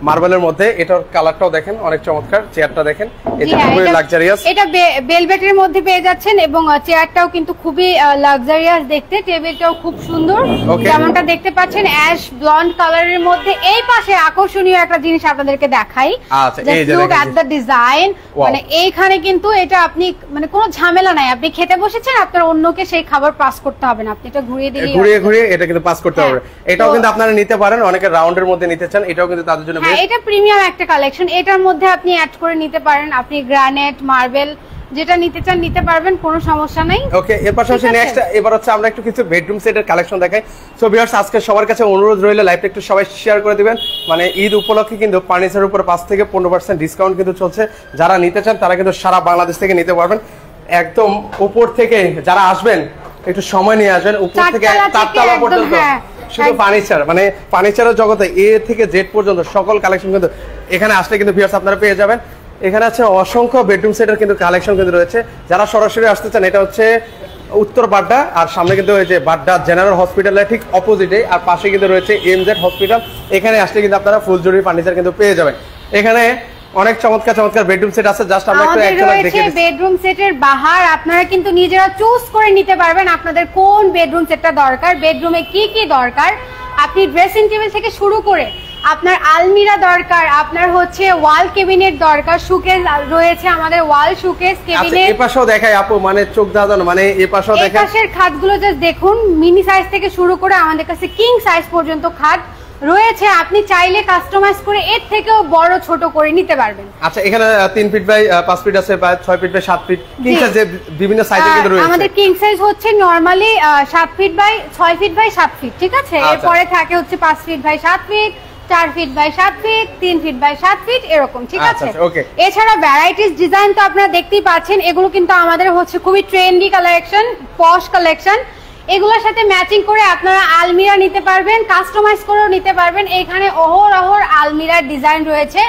মার্বেলের মধ্যে। এটার কালারটাও দেখেন অনেক চমৎকার, চেয়ারটা দেখেন, এটা খুবই লাক্সারিয়াস। এটা ভেলভেটের মধ্যে পেয়ে যাচ্ছেন এবং চেয়ারটাও কিন্তু খুবই লাক্সারিয়াস দেখতে, টেবিলটাও খুব সুন্দর যেমনটা দেখতে পাচ্ছেন অ্যাশ ব্লন্ড কালারের মধ্যে। এই পাশে আকর্ষণীয় একটা জিনিস আপনাদেরকে দেখাই, আচ্ছা এই যে লুক এট দ্য ডিজাইন। মানে এইখানে কিন্তু এটা আপনি মানে কোনো ঝামেলা নাই, আপনি খেতে বসেছেন আপনার অন্যকে সেই খাবার পাস করতে হবে না, আপনি এটা ঘুরিয়ে দিলেই ঘুরিয়ে এটা কিন্তু পাস করতে হবে। এটাও কিন্তু আপনারা নিতে পারেন, অনেকে রাউন্ডের মধ্যে নিতে চান, এটাও কিন্তু তাদের জন্য বেস্ট। এটা প্রিমিয়াম একটা কালেকশন, এটার মধ্যে আপনি অ্যাড করে নিতে পারেন, আপনি গ্রানাইট মার্বেল যেটা নিতে চান নিতে পারবেন, কোনো সমস্যা নাই। ওকে, এর পাশাপাশি নেক্সট এবার হচ্ছে আমরা একটু কিছু বেডরুম সেটের কালেকশন দেখাই। সো ভিউয়ার্স, আজকে সবার কাছে অনুরোধ রইল লাইভটা একটু সবাই শেয়ার করে দিবেন। মানে ঈদ উপলক্ষে কিন্তু ফার্নিচারের উপর 5 থেকে 15% ডিসকাউন্ট কিন্তু চলছে। যারা নিতে চান তারা কিন্তু সারা বাংলাদেশ থেকে নিতে পারবেন। একদম উপর থেকে যারা আসবেন একটু সময় নিয়ে আসবেন, উপর থেকে 4 তলা পর্যন্ত শুধু ফার্নিচার, মানে ফার্নিচারের জগতে এ থেকে জেড পর্যন্ত সকল কালেকশন কিন্তু এখানে আসলে কিন্তু ভিউয়ার্স আপনারা পেয়ে যাবেন। এখানে আছে অসংখ্য বেডরুম সেটের কিন্তু কালেকশন কিন্তু রয়েছে। যারা সরাসরি আসতে চান, এটা হচ্ছে উত্তর বাড্ডা, আর সামনে কিন্তু ওই যে বাড্ডা জেনারেল হসপিটালের ঠিক অপোজিটে, আর পাশে কিন্তু রয়েছে এমজেড হসপিটাল। এখানে আসলে কিন্তু আপনারা ফুলজুরি ফার্নিচার কিন্তু পেয়ে যাবেন। এখানে অনেক চমৎকার চমৎকার বেডরুম সেট আছে, জাস্ট আমরা একটু এক ঝলক দেখে দিচ্ছি। বেডরুম সেটের বাহার আপনারা কিন্তু নিজেরা চুজ করে নিতে পারবেন আপনাদের কোন বেডরুম সেটটা দরকার, বেডরুমে কি কি দরকার। আপনি ড্রেসিং টেবিল থেকে শুরু করে আপনার আলমিরা দরকার, আপনার হচ্ছে ওয়াল ক্যাবিনেট দরকার, শোকেস রয়েছে আমাদের ওয়াল শোকেস ক্যাবিনেট। এই পাশেও দেখাই আপু, মানে চোখ দাঁড়ানো, মানে এই পাশেও দেখেন, এই পাশের খাটগুলো জাস্ট দেখুন, মিনি সাইজ থেকে শুরু করে আমাদের কাছে কিং সাইজ পর্যন্ত খাট রয়েছে। আপনি চাইলে কাস্টমাইজ করে এর থেকেও বড় ছোট করে নিতে পারবেন। আচ্ছা, এখানে 3 ফিট বাই 5 ফিট আছে, বা 6 feet by 7 feet, king size বিভিন্ন সাইজে কিন্তু রয়েছে। আমাদের কিং সাইজ হচ্ছে normally 7 feet by 6 feet by 7 feet, ঠিক আছে। এরপরে থাকে হচ্ছে 5 feet by 7 feet, 4 feet by 7 feet, 3 feet by 7 feet, এরকম, ঠিক আছে। এছাড়া ভ্যারাইটিস ডিজাইন তো আপনারা দেখতেই পাচ্ছেন, এগুলো কিন্তু আমাদের হচ্ছে খুবই ট্রেন্ডি কালেকশন, পশ কালেকশন। এগুলোর সাথে ম্যাচিং করে আপনারা আলমিরা নিতে পারবেন, কাস্টমাইজ করেও নিতে পারবেন। এখানে অহরহ আলমিরার ডিজাইন রয়েছে,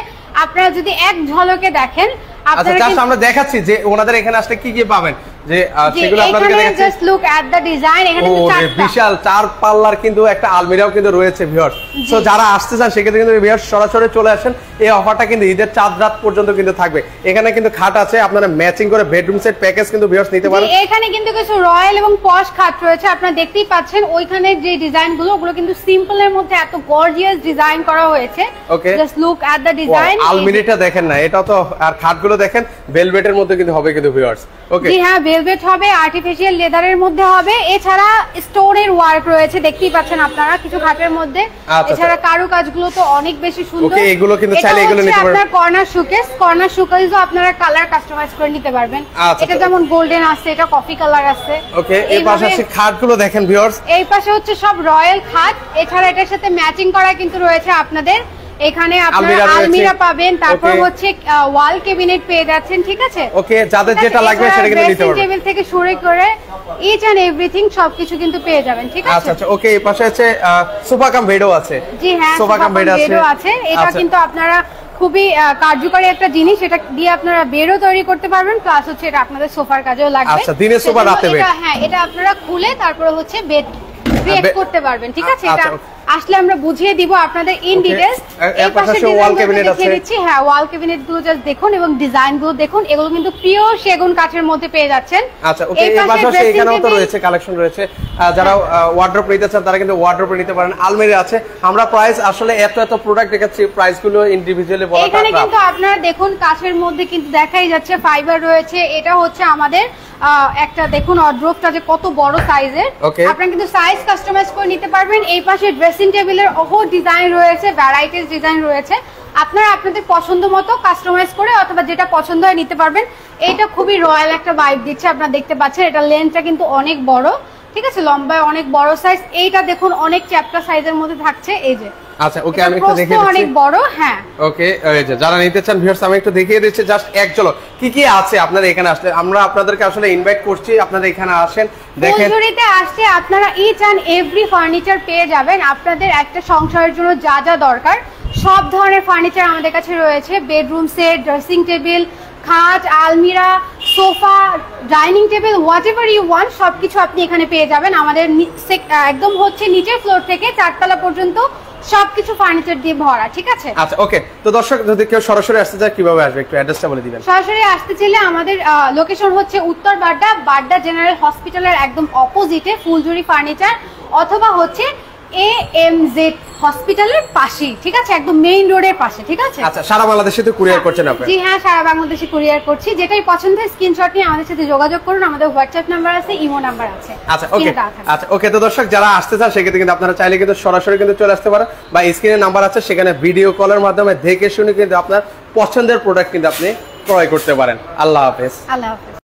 আপনারা যদি এক ঝলকে দেখেন। আচ্ছা, আমরা দেখাচ্ছি যে ওনাদের এখানে আসলে কি কি পাবেন, যে সেগুলো আপনাদেরকে দেখাচ্ছি। Just look at the design. এখানে কিন্তু বিশাল 4 পাল্লার কিন্তু একটা আলমিরাও কিন্তু রয়েছে ভিউয়ার্স। সো যারা আসতে চান সেক্ষেত্রে কিন্তু ভিউয়ার্স সরাসরি চলে আসেন। এই অফারটা কিন্তু ঈদের চাঁদ রাত পর্যন্ত কিন্তু থাকবে। এখানে কিন্তু খাট আছে, আপনারা ম্যাচিং করে বেডরুম সেট প্যাকেজ কিন্তু ভিউয়ার্স নিতে পারেন। এখানে কিন্তু কিছু রয়্যাল এবং পশ খাট রয়েছে, আপনারা দেখতেই পাচ্ছেন। ওইখানে যে ডিজাইনগুলো, ওগুলো কিন্তু সিম্পলের মধ্যে এত গর্জিয়াস ডিজাইন করা হয়েছে। Just look at the design. আলমিরাটা দেখেন না, এটা তো, আর খাটগুলো দেখেন ভেলভেটের মধ্যে কিন্তু হবে কিন্তু ভিউয়ার্স। ওকে, জি হ্যাঁ, ভেলভেট হবে, আর্টিফিশিয়াল লেদারের মধ্যে হবে। এছাড়া স্টোনের ওয়ার্ক রয়েছে, দেখতেই পাচ্ছেন আপনারা কিছু খাটের মধ্যে। এছাড়া কারুকাজগুলো তো অনেক বেশি সুন্দর। ওকে, এগুলো কিন্তু চাইলে এগুলো নিতে পারবেন। আপনার কর্নার শোকেসও আপনারা কালার কাস্টমাইজ করে নিতে পারবেন। এটা যেমন গোল্ডেন আছে, এটা কফি কালার আছে। ওকে, এই পাশে আছে খাটগুলো দেখেন ভিউয়ার্স। এই পাশে হচ্ছে সব রয়্যাল খাট। এছাড়া এটার সাথে ম্যাচিং করা কিন্তু রয়েছে আপনাদের এখানে আপনারা আলমিরা পাবেন, তারপর হচ্ছে ওয়াল ক্যাবিনেট পেয়ে যাচ্ছেন, ঠিক আছে। ওকে, যাদের যেটা লাগবে সেটা কিন্তু নিতে পারবেন। টেবিল থেকে শুরু করে ইচ এন্ড এভরিথিং সবকিছু কিন্তু পেয়ে যাবেন, ঠিক আছে। আচ্ছা, ওকে, এই পাশে আছে সোফা কাম বেডও আছে। জি হ্যাঁ, সোফা কাম বেডও আছে। এটা কিন্তু আপনারা খুবই কার্যকরী একটা জিনিস, এটা দিয়ে আপনারা বেডও তৈরি করতে পারবেন, প্লাস হচ্ছে এটা আপনাদের সোফার কাজেও লাগবে। আচ্ছা, দিনে সোফা রাতে বেড। হ্যাঁ, এটা আপনারা খুলে তারপর হচ্ছে বেড ক্রিয়েট করতে পারবেন, ঠিক আছে। এটা আসলে আমরা বুঝিয়ে দিব আপনাদের ইন ডিটেইলস। এই পাশে ওয়াল ক্যাবিনেট আছে, হ্যাঁ, ওয়াল ক্যাবিনেট গুলো জাস্ট দেখুন এবং ডিজাইন গুলো দেখুন। এগুলো কিন্তু পিওর সেগুন কাঠের মধ্যে পেয়ে যাচ্ছেন। আচ্ছা, ওকে, এই পাশে এখানেও তো রয়েছে কালেকশন রয়েছে। যারা ওয়ার্ড্রপ নিতে চান তারা কিন্তু ওয়ার্ড্রপ নিতে পারেন। আলমারি আছে। আমরা প্রাইস আসলে এত প্রোডাক্ট দেখাচ্ছি, প্রাইস গুলো ইন্ডিভিজুয়ালি বলা। এখানে কিন্তু আপনারা দেখুন কাঠের মধ্যে কিন্তু দেখাই যাচ্ছে ফাইবার রয়েছে। এটা হচ্ছে আমাদের একটা দেখুন ওয়ার্ড্রপটা যে কত বড় সাইজের, আপনারা কিন্তু সাইজ কাস্টমাইজ করে নিতে পারবেন। এই পাশে ড্রেসিং টেবিলের ডিজাইন রয়েছে, ভ্যারাইটিস ডিজাইন রয়েছে, আপনারা আপনাদের পছন্দ মতো কাস্টমাইজ করে অথবা যেটা পছন্দ হয় নিতে পারবেন। এটা খুবই রয়্যাল একটা ভাইব দিচ্ছে, আপনারা দেখতে পাচ্ছেন। এটা লেন্থটা কিন্তু অনেক বড়, ঠিক আছে, লম্বায় অনেক বড় সাইজ। এইটা দেখুন অনেক চ্যাপ্টার সাইজের মধ্যে থাকছে, এই যে। আচ্ছা, ওকে, আমি একটু দেখিয়ে দিচ্ছি। অনেক বড়, হ্যাঁ। ওকে, এই যে যারা নিতে চান ভিউয়ার্স আমি একটু দেখিয়ে দিচ্ছি জাস্ট এক ঝলক কি কি আছে আপনারা এখানে আসলে। আমরা আপনাদেরকে আসলে ইনভাইট করছি, আপনারা এখানে আসেন, দেখেন। ফুলঝুরিতে আসলে আপনারা ইচ এন্ড এভরি ফার্নিচার পেয়ে যাবেন। আপনাদের একটা সংসারের জন্য যা যা দরকার সব ধরনের ফার্নিচার আমাদের কাছে রয়েছে। বেডরুম সেট, ড্রেসিং টেবিল, খাট, আলমিরা, sofa, dining table, whatever you want সবকিছু আপনি এখানে পেয়ে যাবেন। আমাদের একদম হচ্ছে নিচের ফ্লোর থেকে 4 তলা পর্যন্ত সবকিছু ফার্নিচার দিয়ে ভরা, ঠিক আছে? আচ্ছা ওকে, তো দর্শক যদি কেউ সরাসরি আসতে চায় কিভাবে আসবে একটু অ্যাড্রেসটা বলে দিবেন। সরাসরি আসতে চাইলে আমাদের লোকেশন হচ্ছে উত্তর বাড্ডা, বাড্ডা জেনারেল হসপিটালের একদম অপোজিটে ফুলঝুরি ফার্নিচার, অথবা হচ্ছে AMZ হসপিটালের পাশেই, ঠিক আছে? একদম মেইন রোডের পাশে, ঠিক আছে? আচ্ছা, সারা বাংলাদেশে তো কুরিয়ার করছেন আপনি? জি হ্যাঁ, সারা বাংলাদেশে কুরিয়ার করছি। যেটাই পছন্দ হয় স্ক্রিনশট নিয়ে আমাদের সাথে যোগাযোগ করুন। আমাদের হোয়াটসঅ্যাপ নাম্বার আছে, ইমো নাম্বার আছে। আচ্ছা ওকে, আচ্ছা ওকে, তো দর্শক যারা আসতে চান সেক্ষেত্রে কিন্তু আপনারা চাইলে কিন্তু সরাসরি কিন্তু চলে আসতে পারেন, বা স্ক্রিনে নাম্বার আছে সেখানে ভিডিও কলের মাধ্যমে দেখে শুনে কিন্তু আপনার পছন্দের প্রোডাক্ট কিন্তু আপনি ক্রয় করতে পারেন। আল্লাহ হাফেজ। আল্লাহ হাফেজ।